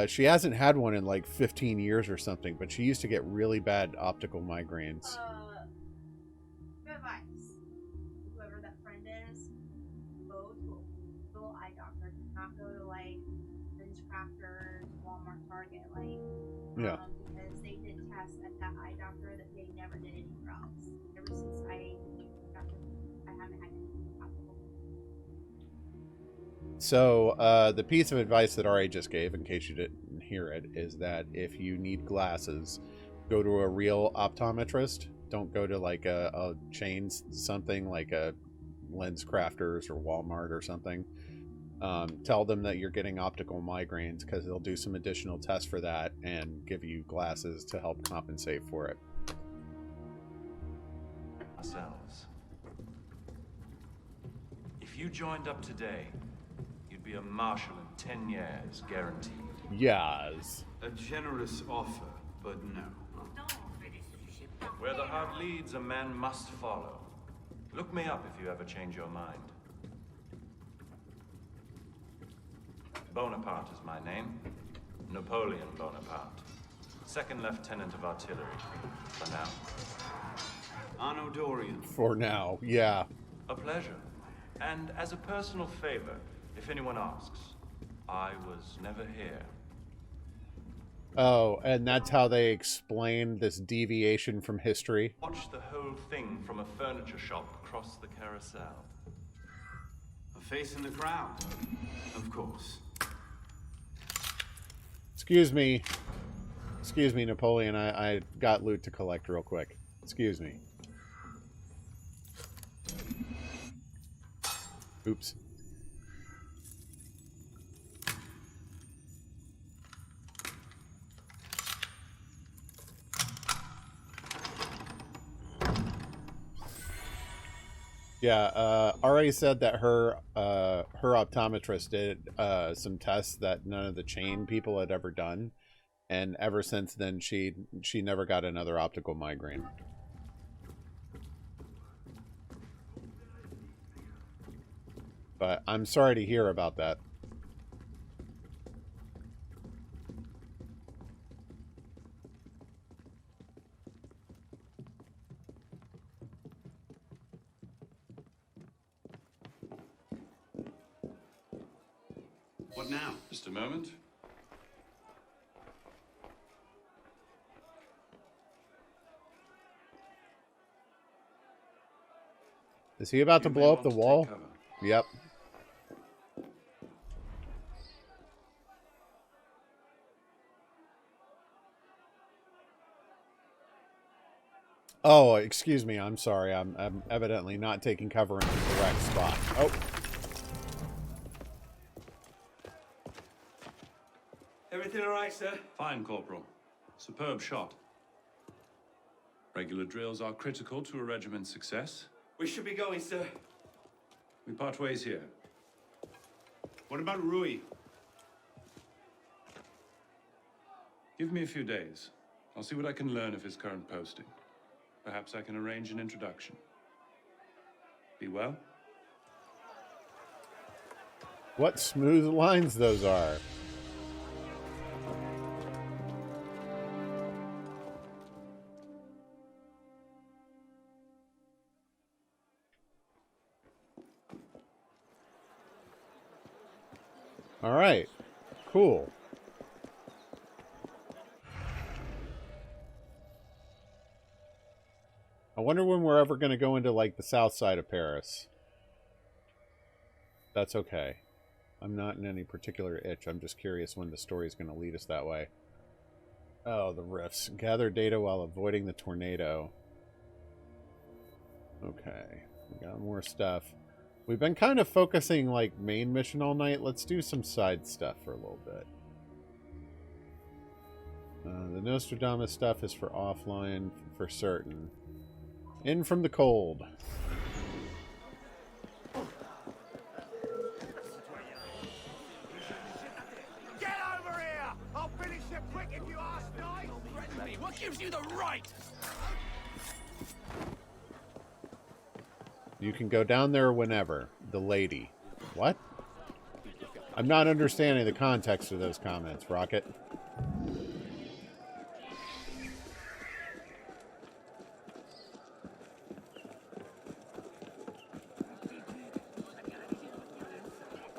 She hasn't had one in like 15 years or something, but she used to get really bad optical migraines. Good advice. Whoever that friend is, go to a little eye doctor. Do not go to like Vince Crafters, Walmart, Target, like yeah. Because they did tests at that eye doctor that they never did anywhere else. Ever since I haven't had any optical. So, the piece of advice that RA just gave, in case you didn't hear it, is that if you need glasses, go to a real optometrist. Don't go to like a chain, something like a Lens Crafters or Walmart or something. Tell them that you're getting optical migraines, because they'll do some additional tests for that and give you glasses to help compensate for it. Ourselves. If you joined up today, you'd be a marshal in 10 years, guaranteed. Yes. A generous offer, but no. Where the heart leads, a man must follow. Look me up if you ever change your mind. Bonaparte is my name. Napoleon Bonaparte. Second Lieutenant of Artillery. For now. Arno Dorian. For now, yeah. A pleasure. And as a personal favor, if anyone asks, I was never here. Oh, and that's how they explained this deviation from history. Watch the whole thing from a furniture shop across the carousel. A face in the crowd, of course. Excuse me. Excuse me, Napoleon. I got loot to collect real quick. Excuse me. Oops. Yeah, RA said that her optometrist did some tests that none of the chain people had ever done, and ever since then she never got another optical migraine. But I'm sorry to hear about that. What now? Just a moment. Is he about to blow up the wall? Yep. Oh, excuse me. I'm sorry. I'm evidently not taking cover in the correct spot. Oh. Everything all right, sir? Fine, Corporal. Superb shot. Regular drills are critical to a regiment's success. We should be going, sir. We part ways here. What about Rui? Give me a few days. I'll see what I can learn of his current posting. Perhaps I can arrange an introduction. Be well. What smooth lines those are. All right, cool. I wonder when we're ever going to go into, like, the south side of Paris. That's okay. I'm not in any particular itch. I'm just curious when the story is going to lead us that way. Oh, the rifts. Gather data while avoiding the tornado. Okay, we got more stuff. We've been kind of focusing, like, main mission all night. Let's do some side stuff for a little bit. The Nostradamus stuff is for offline, for certain. In from the cold. Get over here! I'll finish you quick if you ask nice! Threaten me! What gives you the right? You can go down there whenever. The lady. What? I'm not understanding the context of those comments, Rocket.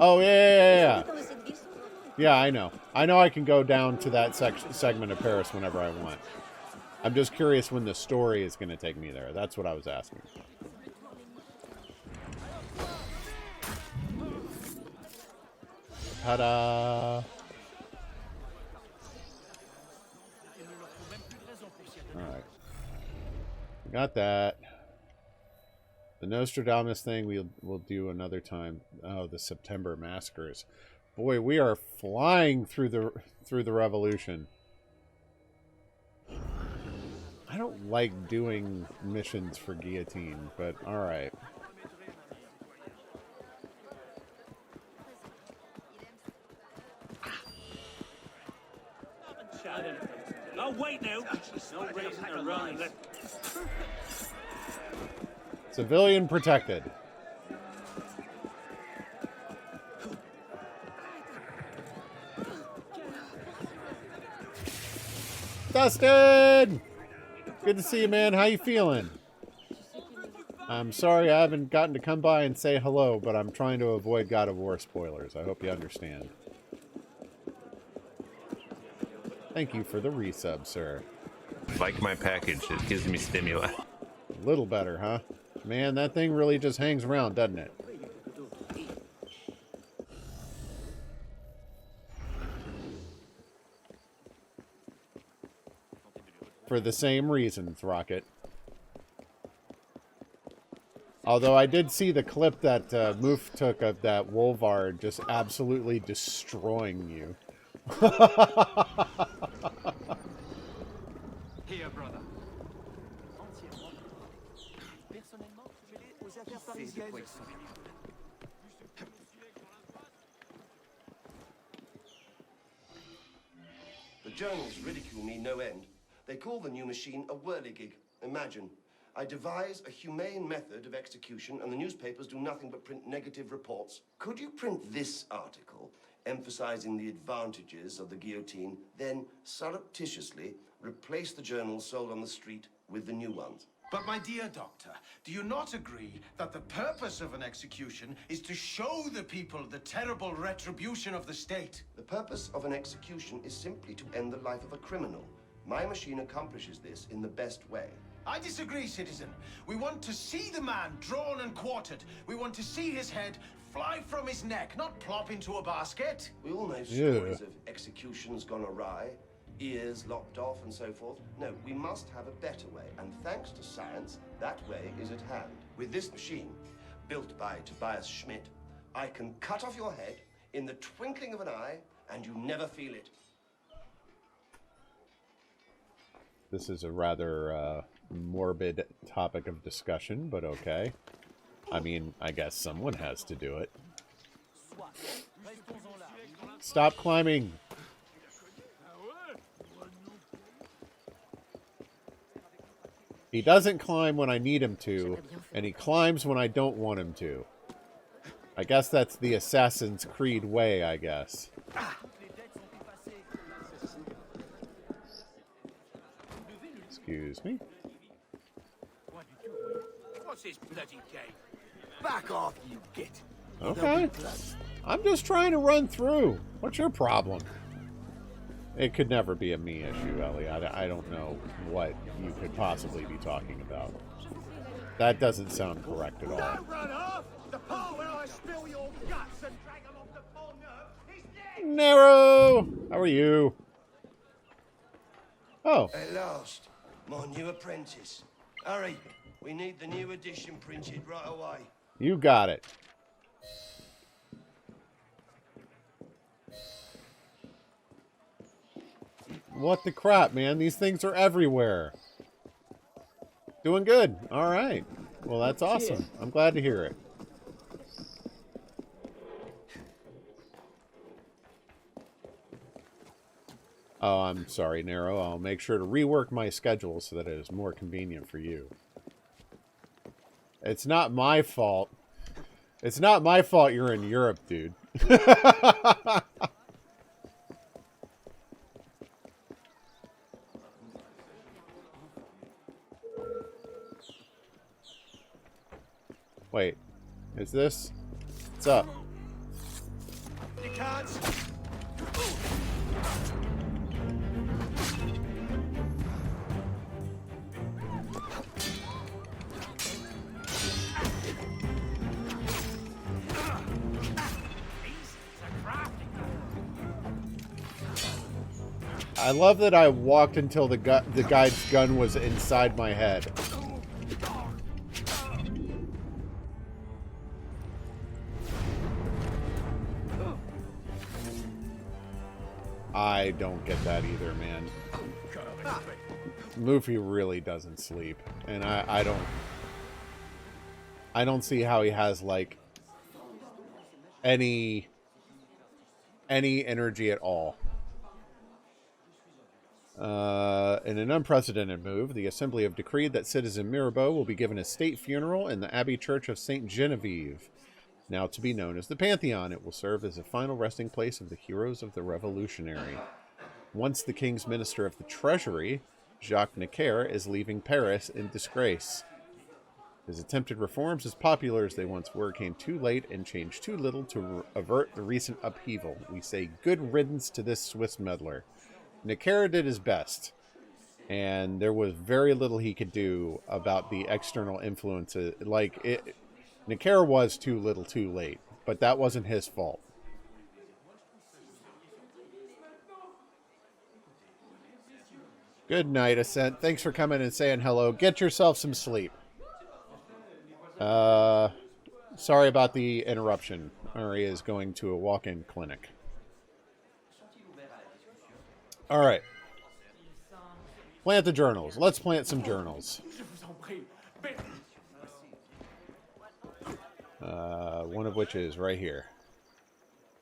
Oh, yeah. Yeah, I know. I know I can go down to that segment of Paris whenever I want. I'm just curious when the story is going to take me there. That's what I was asking. Ta-da! Alright. Got that. The Nostradamus thing we'll do another time. Oh, the September massacres. Boy, we are flying through the revolution. I don't like doing missions for guillotine, but alright. Oh, wait now. No reason to run. Civilian protected. Dustin! Good to see you, man. How you feeling? I'm sorry I haven't gotten to come by and say hello, but I'm trying to avoid God of War spoilers. I hope you understand. Thank you for the resub, sir. Like my package, it gives me stimuli. A little better, huh? Man, that thing really just hangs around, doesn't it? For the same reasons, Rocket. Although I did see the clip that Moof took of that Wolvard just absolutely destroying you. Here, brother. The journals ridicule me no end. They call the new machine a whirligig. Imagine. I devise a humane method of execution and the newspapers do nothing but print negative reports. Could you print this article, emphasizing the advantages of the guillotine, then surreptitiously replace the journals sold on the street with the new ones? But my dear doctor, do you not agree that the purpose of an execution is to show the people the terrible retribution of the state? The purpose of an execution is simply to end the life of a criminal. My machine accomplishes this in the best way. I disagree, citizen. We want to see the man drawn and quartered. We want to see his head fly from his neck, not plop into a basket. We all know stories of executions gone awry, ears lopped off and so forth. No, we must have a better way, and thanks to science, that way is at hand. With this machine, built by Tobias Schmidt, I can cut off your head in the twinkling of an eye, and you never feel it. This is a rather morbid topic of discussion, but okay. I mean, I guess someone has to do it. Stop climbing! He doesn't climb when I need him to, and he climbs when I don't want him to. I guess that's the Assassin's Creed way, I guess. Excuse me? What's this bloody game? Back off, you git. Okay. I'm just trying to run through. What's your problem? It could never be a me issue, Ellie. I don't know what you could possibly be talking about. That doesn't sound correct at all. Don't run off! The part where I spill your guts and drag them off the full nerve is next! Nero! How are you? Oh. At last, my new apprentice. Hurry, we need the new edition printed right away. You got it. What the crap, man? These things are everywhere. Doing good. All right. Well, that's awesome. I'm glad to hear it. Oh, I'm sorry, Nero. I'll make sure to rework my schedule so that it is more convenient for you. It's not my fault. It's not my fault you're in Europe, dude. Wait, is this? What's up? You can't. I love that I walked until the guy's gun was inside my head. I don't get that either, man. Luffy really doesn't sleep, and I don't see how he has like any energy at all. In an unprecedented move, the Assembly have decreed that Citizen Mirabeau will be given a state funeral in the Abbey Church of St. Genevieve. Now to be known as the Pantheon, it will serve as a final resting place of the heroes of the Revolutionary. Once the King's Minister of the Treasury, Jacques Necker, is leaving Paris in disgrace. His attempted reforms, as popular as they once were, came too late and changed too little to avert the recent upheaval. We say good riddance to this Swiss meddler. Necker did his best, and there was very little he could do about the external influences. Necker was too little too late, but that wasn't his fault. Good night, Ascent. Thanks for coming and saying hello. Get yourself some sleep. Sorry about the interruption. Ari is going to a walk-in clinic. All right. Plant the journals. Let's plant some journals. One of which is right here.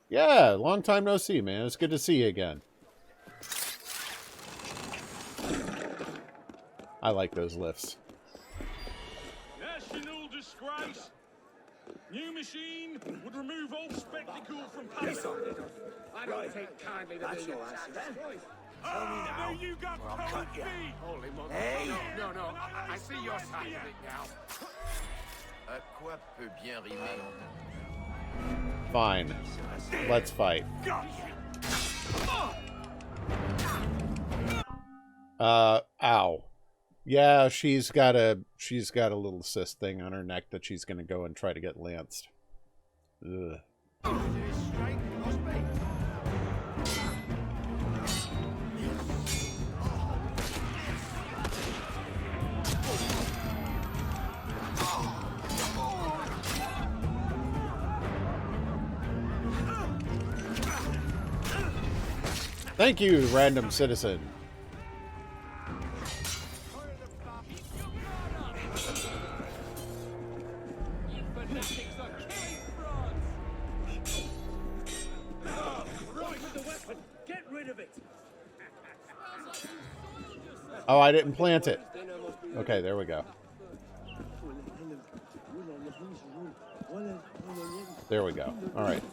Yeah, long time no see, man. It's good to see you again. I like those lifts. National disgrace. New machine would remove all spectacle from public. I don't take kindly to That's the your answer then. Oh, you got cold feet. Holy mother. Hey! No, I see your side of it now. À quoi peut bien rimer? Fine. Let's fight. Ow. Yeah, she's got a little cyst thing on her neck that she's gonna go and try to get lanced. Ugh. Thank you, random citizen. Oh, I didn't plant it. Okay, there we go. There we go. All right.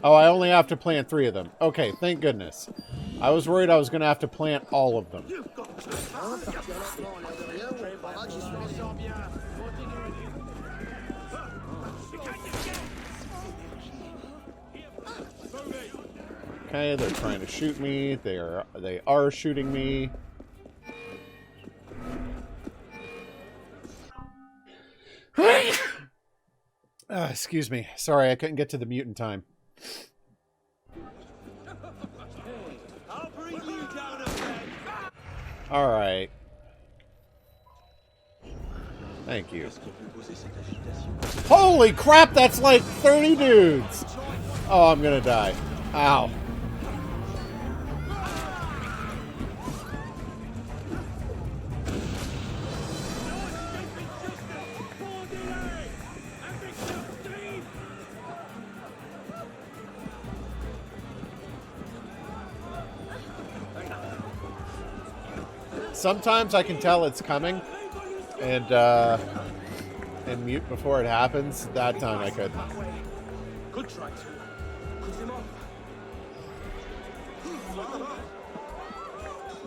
Oh, I only have to plant 3 of them. Okay, thank goodness. I was worried I was going to have to plant all of them. Okay, they're trying to shoot me. They are shooting me. Excuse me. Sorry, I couldn't get to the mute in time. All right. Thank you. Holy crap, that's like 30 dudes. Oh, I'm gonna die. Ow. Sometimes I can tell it's coming, and mute before it happens. That time I couldn't. Good try.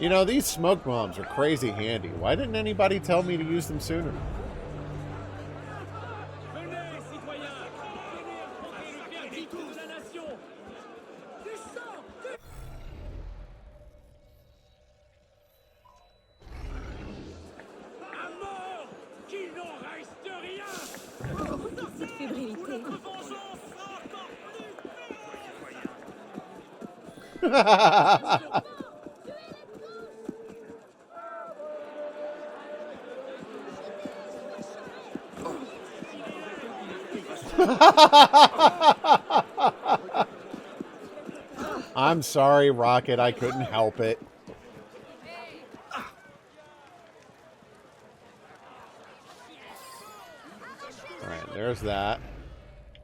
You know, these smoke bombs are crazy handy. Why didn't anybody tell me to use them sooner? I'm sorry, Rocket. I couldn't help it. Alright, there's that.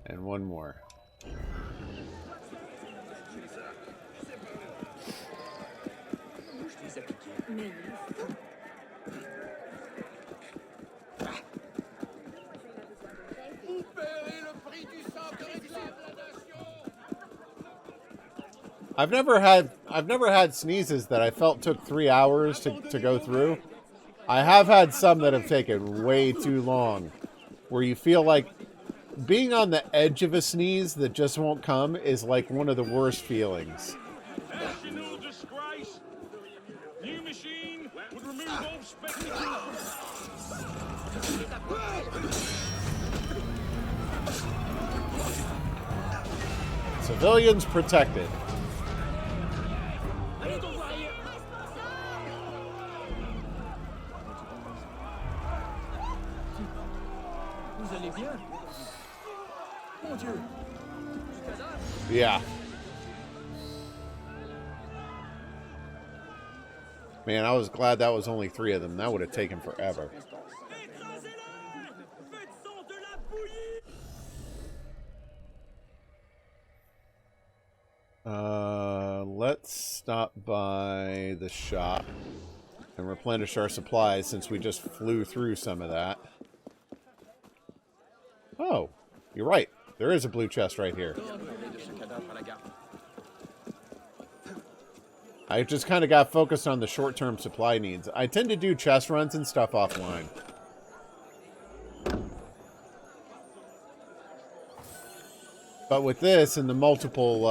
And one more. I've never had sneezes that I felt took 3 hours to go through. I have had some that have taken way too long, where you feel like being on the edge of a sneeze that just won't come is like one of the worst feelings. National disgrace. New machine would remove all spectacles. Civilians protected. Vous allez bien? Mon Dieu. Yeah. Man, I was glad that was only 3 of them. That would have taken forever. Let's stop by the shop and replenish our supplies since we just flew through some of that. Oh, you're right. There is a blue chest right here. I just kind of got focused on the short-term supply needs. I tend to do chest runs and stuff offline. But with this and the multiple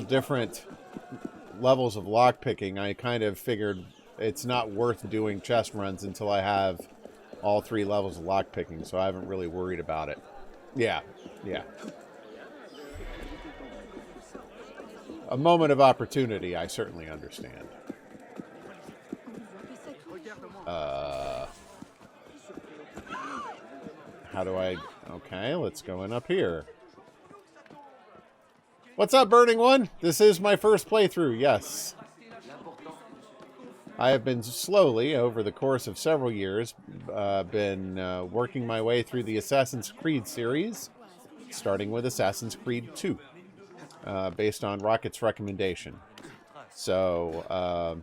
different levels of lockpicking, I kind of figured it's not worth doing chest runs until I have all 3 levels of lockpicking, so I haven't really worried about it. Yeah, yeah. A moment of opportunity, I certainly understand. How do I... Okay, let's go in up here. What's up, Burning One? This is my first playthrough, yes. I have been slowly, over the course of several years, working my way through the Assassin's Creed series, starting with Assassin's Creed 2, based on Rocket's recommendation. So,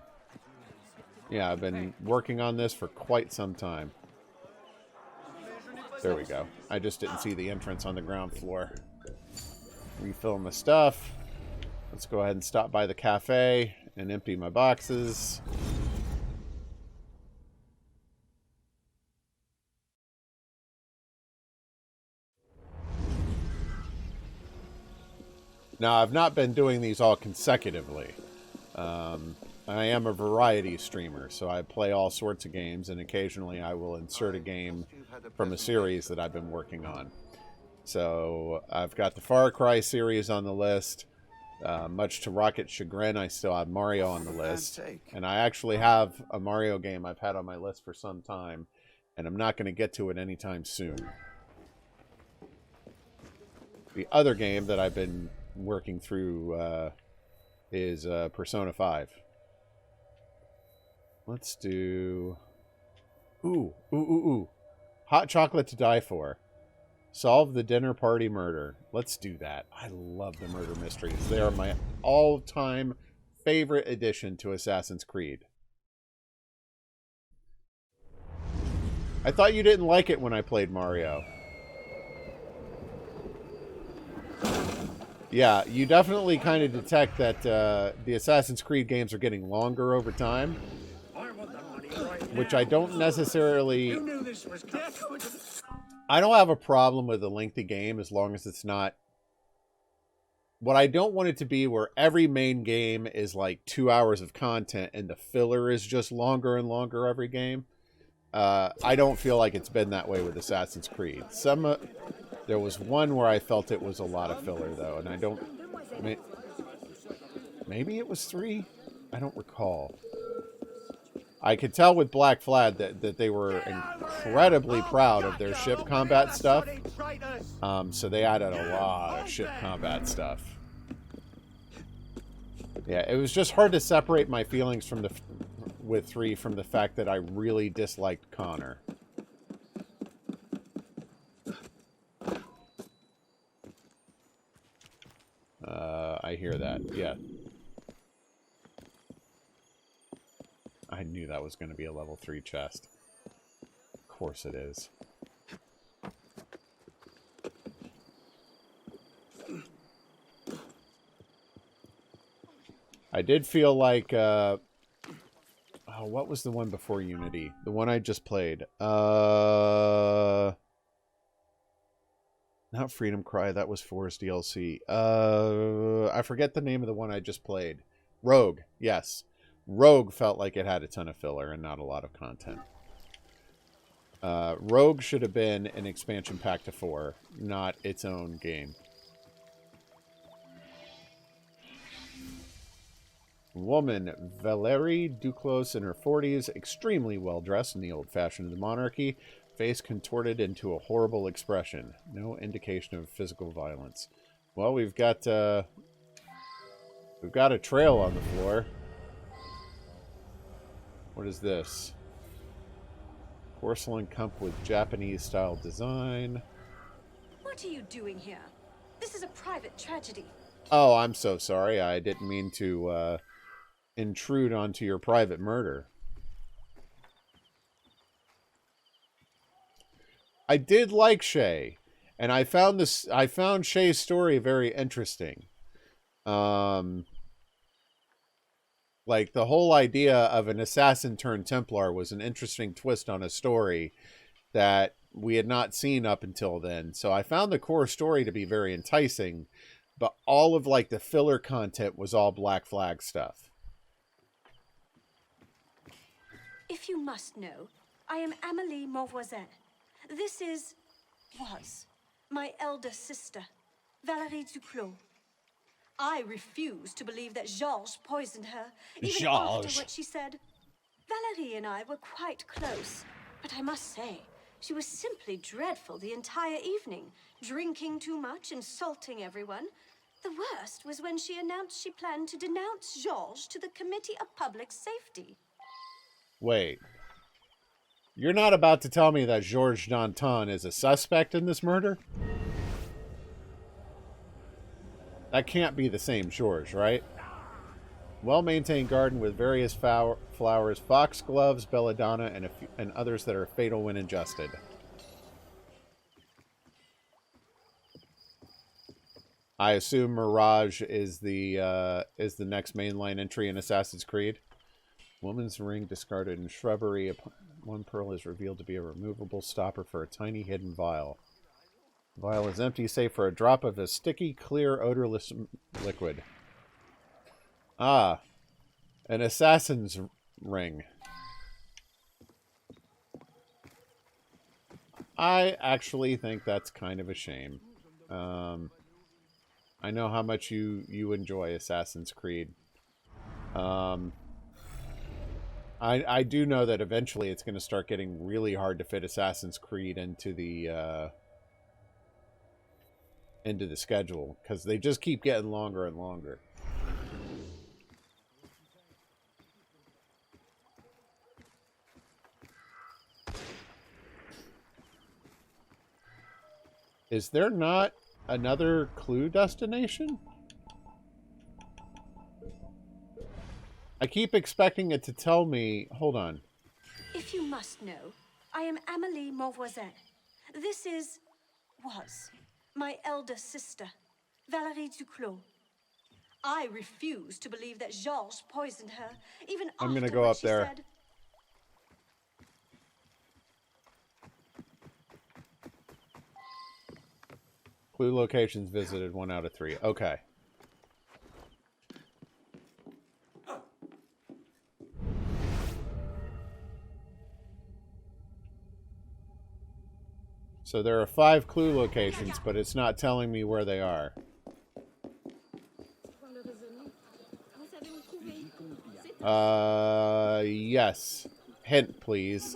yeah, I've been working on this for quite some time. There we go. I just didn't see the entrance on the ground floor. Refill my stuff. Let's go ahead and stop by the cafe and empty my boxes. Now, I've not been doing these all consecutively. I am a variety streamer, so I play all sorts of games, and occasionally I will insert a game from a series that I've been working on. So I've got the Far Cry series on the list. Much to Rocket's chagrin, I still have Mario on the list. And I actually have a Mario game I've had on my list for some time, and I'm not going to get to it anytime soon. The other game that I've been working through is Persona 5. Let's do... Ooh. Hot chocolate to die for. Solve the dinner party murder. Let's do that. I love the murder mysteries. They are my all-time favorite addition to Assassin's Creed. I thought you didn't like it when I played Mario. Yeah, you definitely kind of detect that the Assassin's Creed games are getting longer over time. Which I don't necessarily... I don't have a problem with a lengthy game as long as it's not... What I don't want it to be where every main game is like 2 hours of content and the filler is just longer and longer every game. I don't feel like it's been that way with Assassin's Creed. There was one where I felt it was a lot of filler, though, and I don't... Maybe it was 3? I don't recall. I could tell with Black Flag that they were incredibly proud of their ship combat stuff. So they added a lot of ship combat stuff. Yeah, it was just hard to separate my feelings from with 3 from the fact that I really disliked Connor. I hear that, yeah. knew that was going to be a level 3 chest. Of course it is. I did feel like, oh, what was the one before Unity? The one I just played. Not Freedom Cry, that was Forest DLC. I forget the name of the one I just played. Rogue, yes. Rogue felt like it had a ton of filler and not a lot of content. Rogue should have been an expansion pack to 4, not its own game. Woman, Valérie Duclos in her 40s, extremely well-dressed in the old fashion of the monarchy, face contorted into a horrible expression. No indication of physical violence. Well, we've got a trail on the floor. What is this? Porcelain cup with Japanese-style design. What are you doing here? This is a private tragedy. Oh, I'm so sorry. I didn't mean to intrude onto your private murder. I did like Shay, and I found Shay's story very interesting. Like, the whole idea of an assassin turned Templar was an interesting twist on a story that we had not seen up until then. So I found the core story to be very enticing, but all of, like, the filler content was all Black Flag stuff. If you must know, I am Amélie Mauvoisin. This was my elder sister, Valérie Duclos. I refuse to believe that Georges poisoned her, even after what she said. Valérie and I were quite close, but I must say, she was simply dreadful the entire evening, drinking too much, insulting everyone. The worst was when she announced she planned to denounce Georges to the Committee of Public Safety. Wait. You're not about to tell me that Georges Danton is a suspect in this murder? That can't be the same Georges, right? Well-maintained garden with various flowers, foxgloves, belladonna, and others that are fatal when ingested. I assume Mirage is the next mainline entry in Assassin's Creed. Woman's ring discarded in shrubbery. One pearl is revealed to be a removable stopper for a tiny hidden vial. The vial is empty, save for a drop of a sticky, clear, odorless liquid. Ah, an assassin's ring. I actually think that's kind of a shame. I know how much you enjoy Assassin's Creed. I do know that eventually it's going to start getting really hard to fit Assassin's Creed into the schedule, because they just keep getting longer and longer. Is there not another clue destination? I keep expecting it to tell me... Hold on. If you must know, I am Amélie Mauvoisin. This was my elder sister, Valérie Duclos. I refuse to believe that Georges poisoned her, even after I'm gonna go what up she there. said. Clue locations visited, 1 out of 3. Okay. So there are 5 clue locations, but it's not telling me where they are. Yes. Hint, please.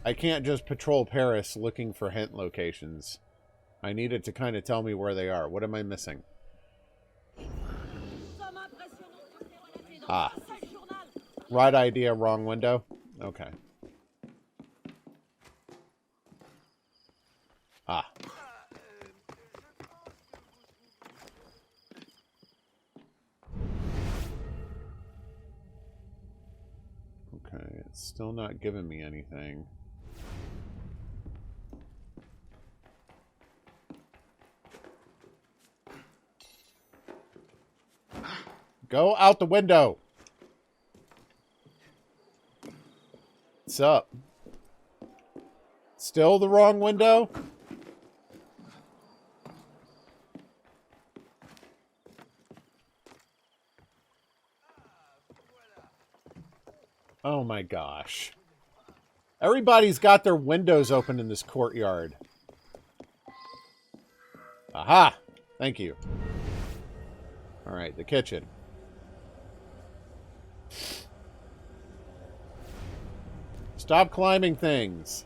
I can't just patrol Paris looking for hint locations. I need it to kind of tell me where they are. What am I missing? Ah. Right idea, wrong window? Okay. Ah. Still not giving me anything. Go out the window. What's up? Still the wrong window? Oh my gosh. Everybody's got their windows open in this courtyard. Aha! Thank you. Alright, the kitchen. Stop climbing things.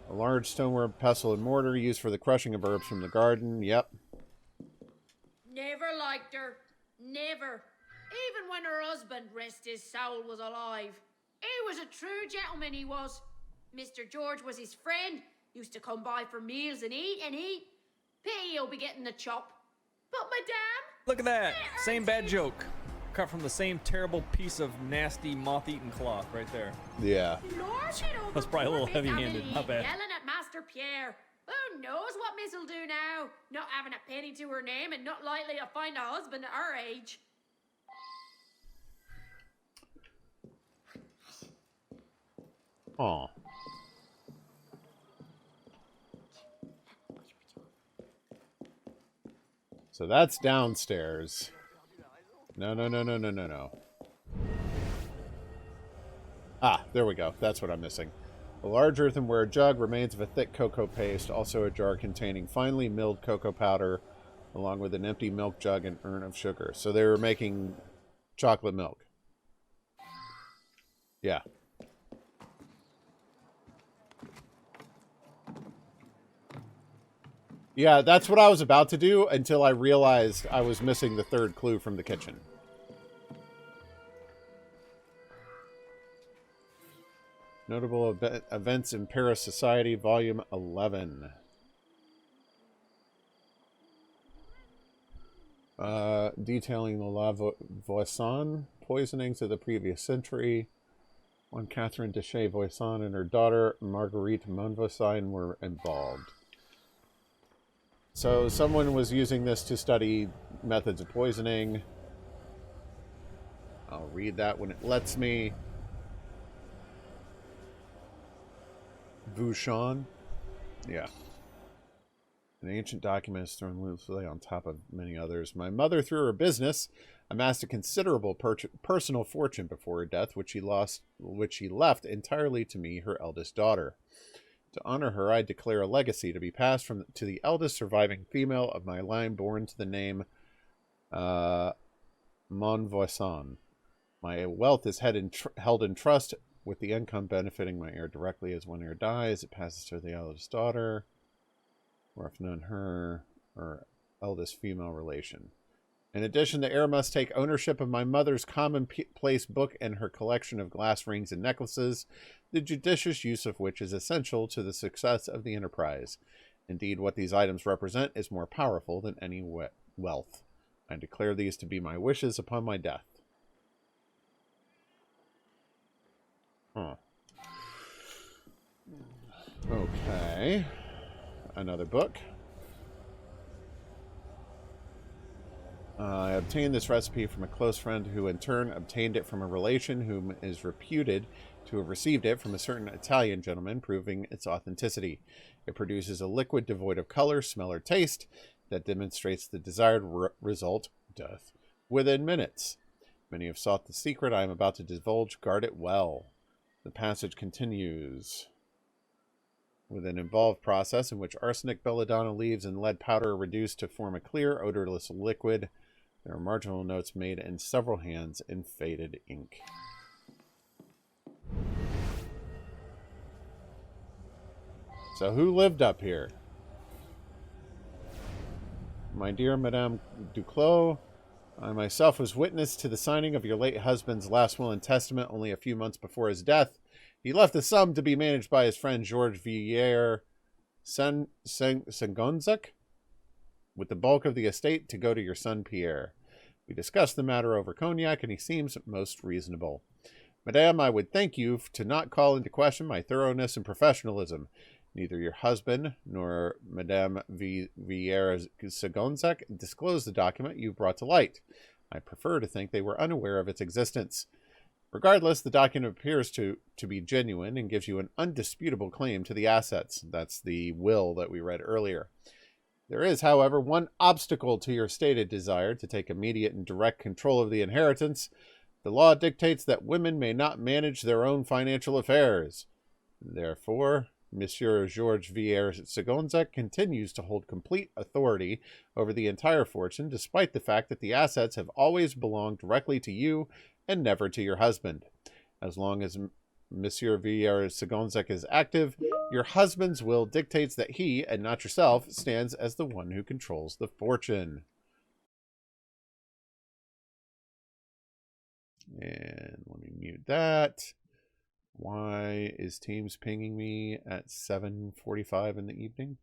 A large stoneware pestle and mortar used for the crushing of herbs from the garden. Yep. Never liked her. Never. Even when her husband, rest his soul, was alive. He was a true gentleman, he was. Mr. George was his friend. Used to come by for meals and eat and eat. Pity he'll be getting the chop. But madame... Look at that. Same bad joke. Cut from the same terrible piece of nasty moth-eaten cloth right there. Yeah. That's probably a little heavy-handed. Not bad. Yelling at Master Pierre. Who knows what Miss'll do now? Not having a penny to her name and not likely to find a husband at her age. Aw. So that's downstairs. No. Ah, there we go. That's what I'm missing. A large earthenware jug, remains of a thick cocoa paste, also a jar containing finely milled cocoa powder, along with an empty milk jug and urn of sugar. So they were making chocolate milk. Yeah. Yeah, that's what I was about to do until I realized I was missing the third clue from the kitchen. Notable Events in Paris Society, Volume 11. Detailing the La Voisin poisonings of the previous century. One Catherine de Chez Voisin and her daughter, Marguerite Monvoisin, were involved. So someone was using this to study methods of poisoning. I'll read that when it lets me. Vouchon. Yeah. An ancient document is thrown loosely on top of many others. My mother, through her business, amassed a considerable personal fortune before her death, which she left entirely to me, her eldest daughter. To honor her, I declare a legacy to be passed to the eldest surviving female of my line born to the name Monvoisin. My wealth is held in trust, with the income benefiting my heir directly, as one heir dies, it passes to the eldest daughter, or if none, her eldest female relation. In addition, the heir must take ownership of my mother's commonplace book and her collection of glass rings and necklaces, the judicious use of which is essential to the success of the enterprise. Indeed, what these items represent is more powerful than any wealth. I declare these to be my wishes upon my death. Huh. Okay. Another book. I obtained this recipe from a close friend who in turn obtained it from a relation whom is reputed to have received it from a certain Italian gentleman, proving its authenticity. It produces a liquid devoid of color, smell, or taste that demonstrates the desired result, death, within minutes. Many have sought the secret I am about to divulge. Guard it well. The passage continues with an involved process in which arsenic, belladonna leaves, and lead powder are reduced to form a clear, odorless liquid. There are marginal notes made in several hands in faded ink. So who lived up here? My dear Madame Duclos, I myself was witness to the signing of your late husband's last will and testament only a few months before his death. He left the sum to be managed by his friend Georges Villiers Sengonzac, with the bulk of the estate to go to your son Pierre. We discussed the matter over cognac, and he seems most reasonable. Madame, I would thank you to not call into question my thoroughness and professionalism. Neither your husband nor Madame Vieira-Sagonzek disclosed the document you brought to light. I prefer to think they were unaware of its existence. Regardless, the document appears to be genuine and gives you an undisputable claim to the assets. That's the will that we read earlier. There is, however, one obstacle to your stated desire to take immediate and direct control of the inheritance. The law dictates that women may not manage their own financial affairs. Therefore, Monsieur Georges Vieira-Sagonzek continues to hold complete authority over the entire fortune, despite the fact that the assets have always belonged directly to you and never to your husband. As long as Monsieur Vieira-Sagonzek is active, your husband's will dictates that he, and not yourself, stands as the one who controls the fortune. And let me mute that. Why is Teams pinging me at 7:45 in the evening?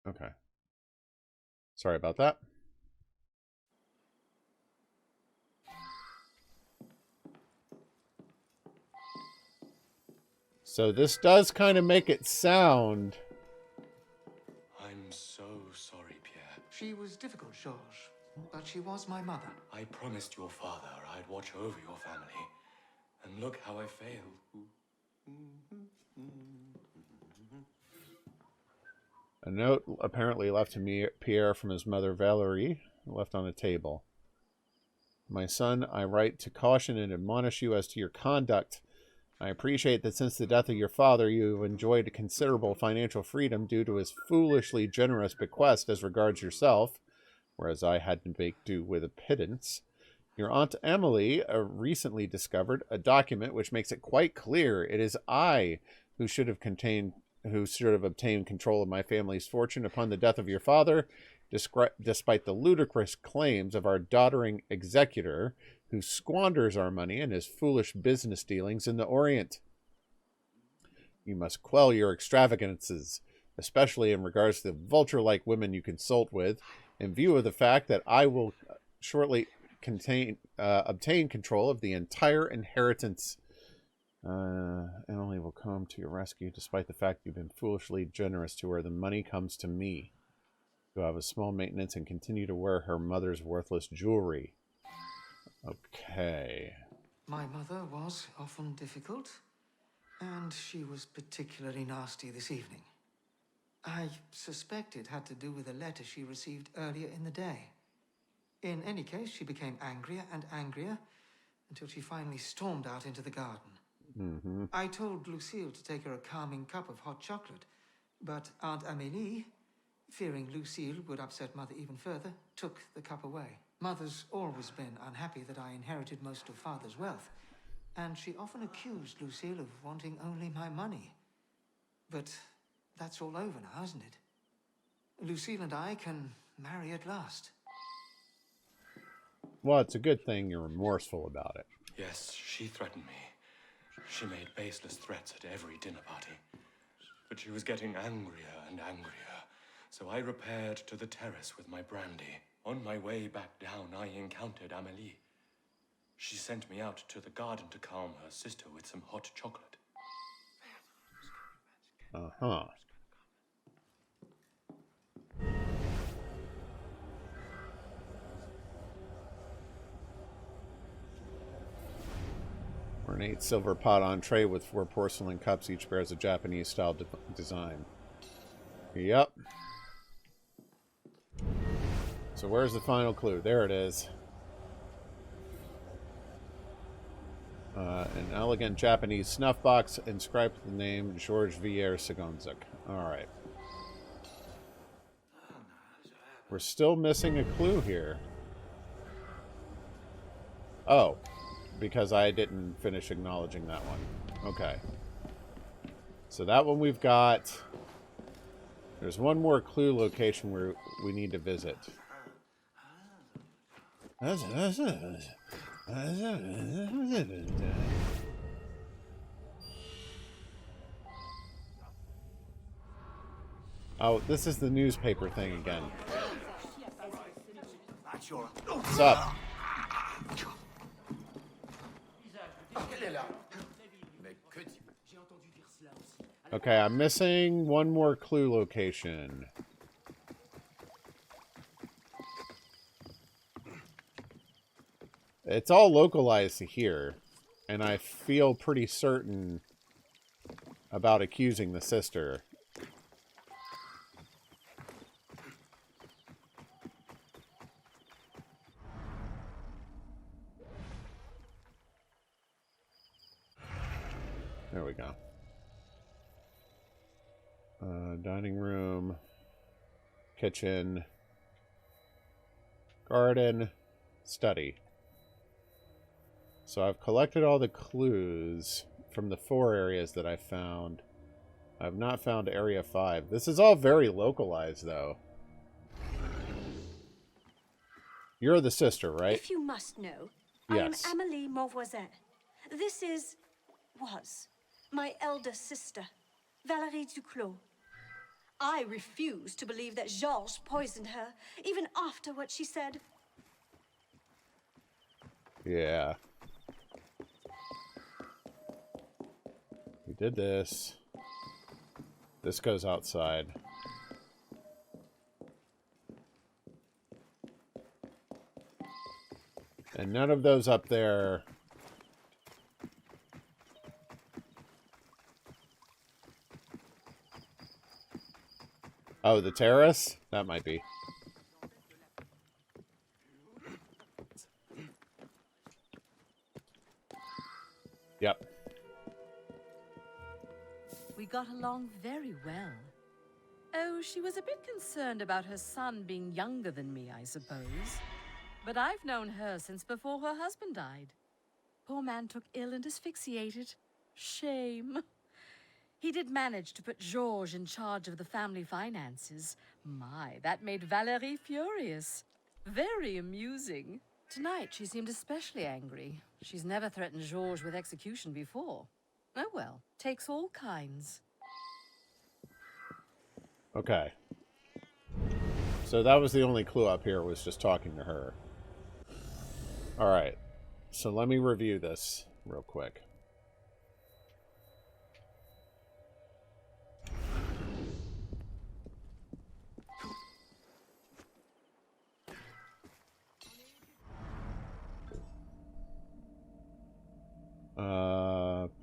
Okay. Sorry about that. So this does kind of make it sound... I'm so sorry, Pierre. She was difficult, Georges, but she was my mother. I promised your father I'd watch over your family, and look how I failed. A note apparently left to me, Pierre, from his mother Valerie, left on the table. My son, I write to caution and admonish you as to your conduct. I appreciate that since the death of your father, you have enjoyed considerable financial freedom due to his foolishly generous bequest as regards yourself, whereas I had to make do with a pittance. Your Aunt Emily recently discovered a document which makes it quite clear it is I who should have obtained control of my family's fortune upon the death of your father, despite the ludicrous claims of our doddering executor, who squanders our money in his foolish business dealings in the Orient. You must quell your extravagances, especially in regards to the vulture-like women you consult with, in view of the fact that I will shortly obtain control of the entire inheritance. Emily will come to your rescue, despite the fact you've been foolishly generous to her. The money comes to me. You'll have a small maintenance and continue to wear her mother's worthless jewelry. Okay. My mother was often difficult, and she was particularly nasty this evening. I suspect it had to do with a letter she received earlier in the day. In any case, she became angrier and angrier until she finally stormed out into the garden. Mm-hmm. I told Lucille to take her a calming cup of hot chocolate, but Aunt Amélie, fearing Lucille would upset Mother even further, took the cup away. Mother's always been unhappy that I inherited most of Father's wealth, and she often accused Lucille of wanting only my money. But that's all over now, isn't it? Lucille and I can marry at last. Well, it's a good thing you're remorseful about it. Yes, she threatened me. She made baseless threats at every dinner party. But she was getting angrier and angrier, so I repaired to the terrace with my brandy. On my way back down, I encountered Amélie. She sent me out to the garden to calm her sister with some hot chocolate. Uh-huh. Ornate silver pot entree with 4 porcelain cups. Each bears a Japanese-style design. Yep. So where's the final clue? There it is. An elegant Japanese snuff box inscribed with the name Georges Vieira-Sagonzek. Alright. We're still missing a clue here. Oh. Because I didn't finish acknowledging that one. Okay. So that one we've got. There's one more clue location where we need to visit. Oh, this is the newspaper thing again. What's up? Okay, I'm missing one more clue location. It's all localized to here, and I feel pretty certain about accusing the sister. There we go. Dining room, kitchen, garden, study. So I've collected all the clues from the 4 areas that I found. I've not found Area 5. This is all very localized, though. You're the sister, right? If you must know, Yes. I am Amélie Mauvoisin. This was my elder sister, Valérie Duclos. I refuse to believe that Georges poisoned her, even after what she said. Yeah. We did this. This goes outside. And none of those up there. Oh, the terrace? That might be. Yep. We got along very well. Oh, she was a bit concerned about her son being younger than me, I suppose. But I've known her since before her husband died. Poor man took ill and asphyxiated. Shame. He did manage to put Georges in charge of the family finances. My, that made Valérie furious. Very amusing. Tonight she seemed especially angry. She's never threatened Georges with execution before. Oh well, takes all kinds. Okay. So that was the only clue up here, was just talking to her. Alright. So let me review this real quick.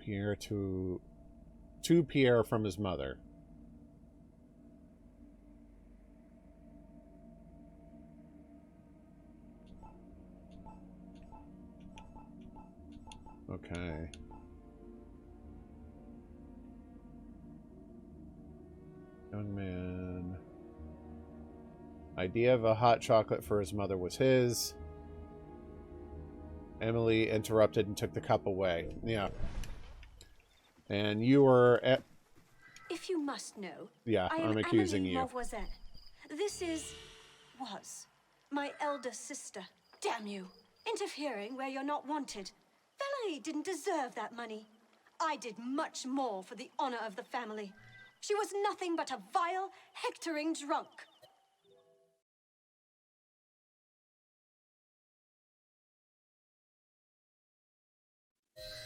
Pierre to Pierre from his mother. Okay. Young man. Idea of a hot chocolate for his mother was his. Emily interrupted and took the cup away. Yeah. And you were at... If you must know, Yeah, I'm accusing Amélie you. Mauvoisin. This was my elder sister. Damn you! Interfering where you're not wanted. Valérie didn't deserve that money. I did much more for the honor of the family. She was nothing but a vile, hectoring drunk.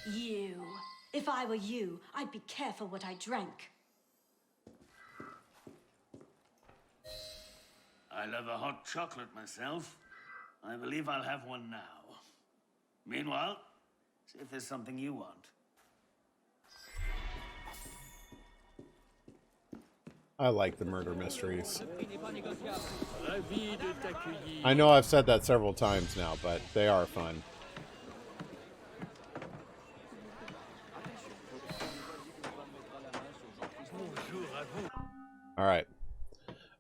You. If I were you, I'd be careful what I drank. I love a hot chocolate myself. I believe I'll have one now. Meanwhile, see if there's something you want. I like the murder mysteries. I know I've said that several times now, but they are fun. All right.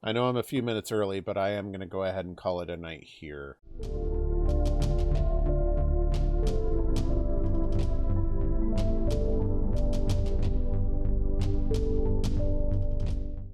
I know I'm a few minutes early, but I am going to go ahead and call it a night here.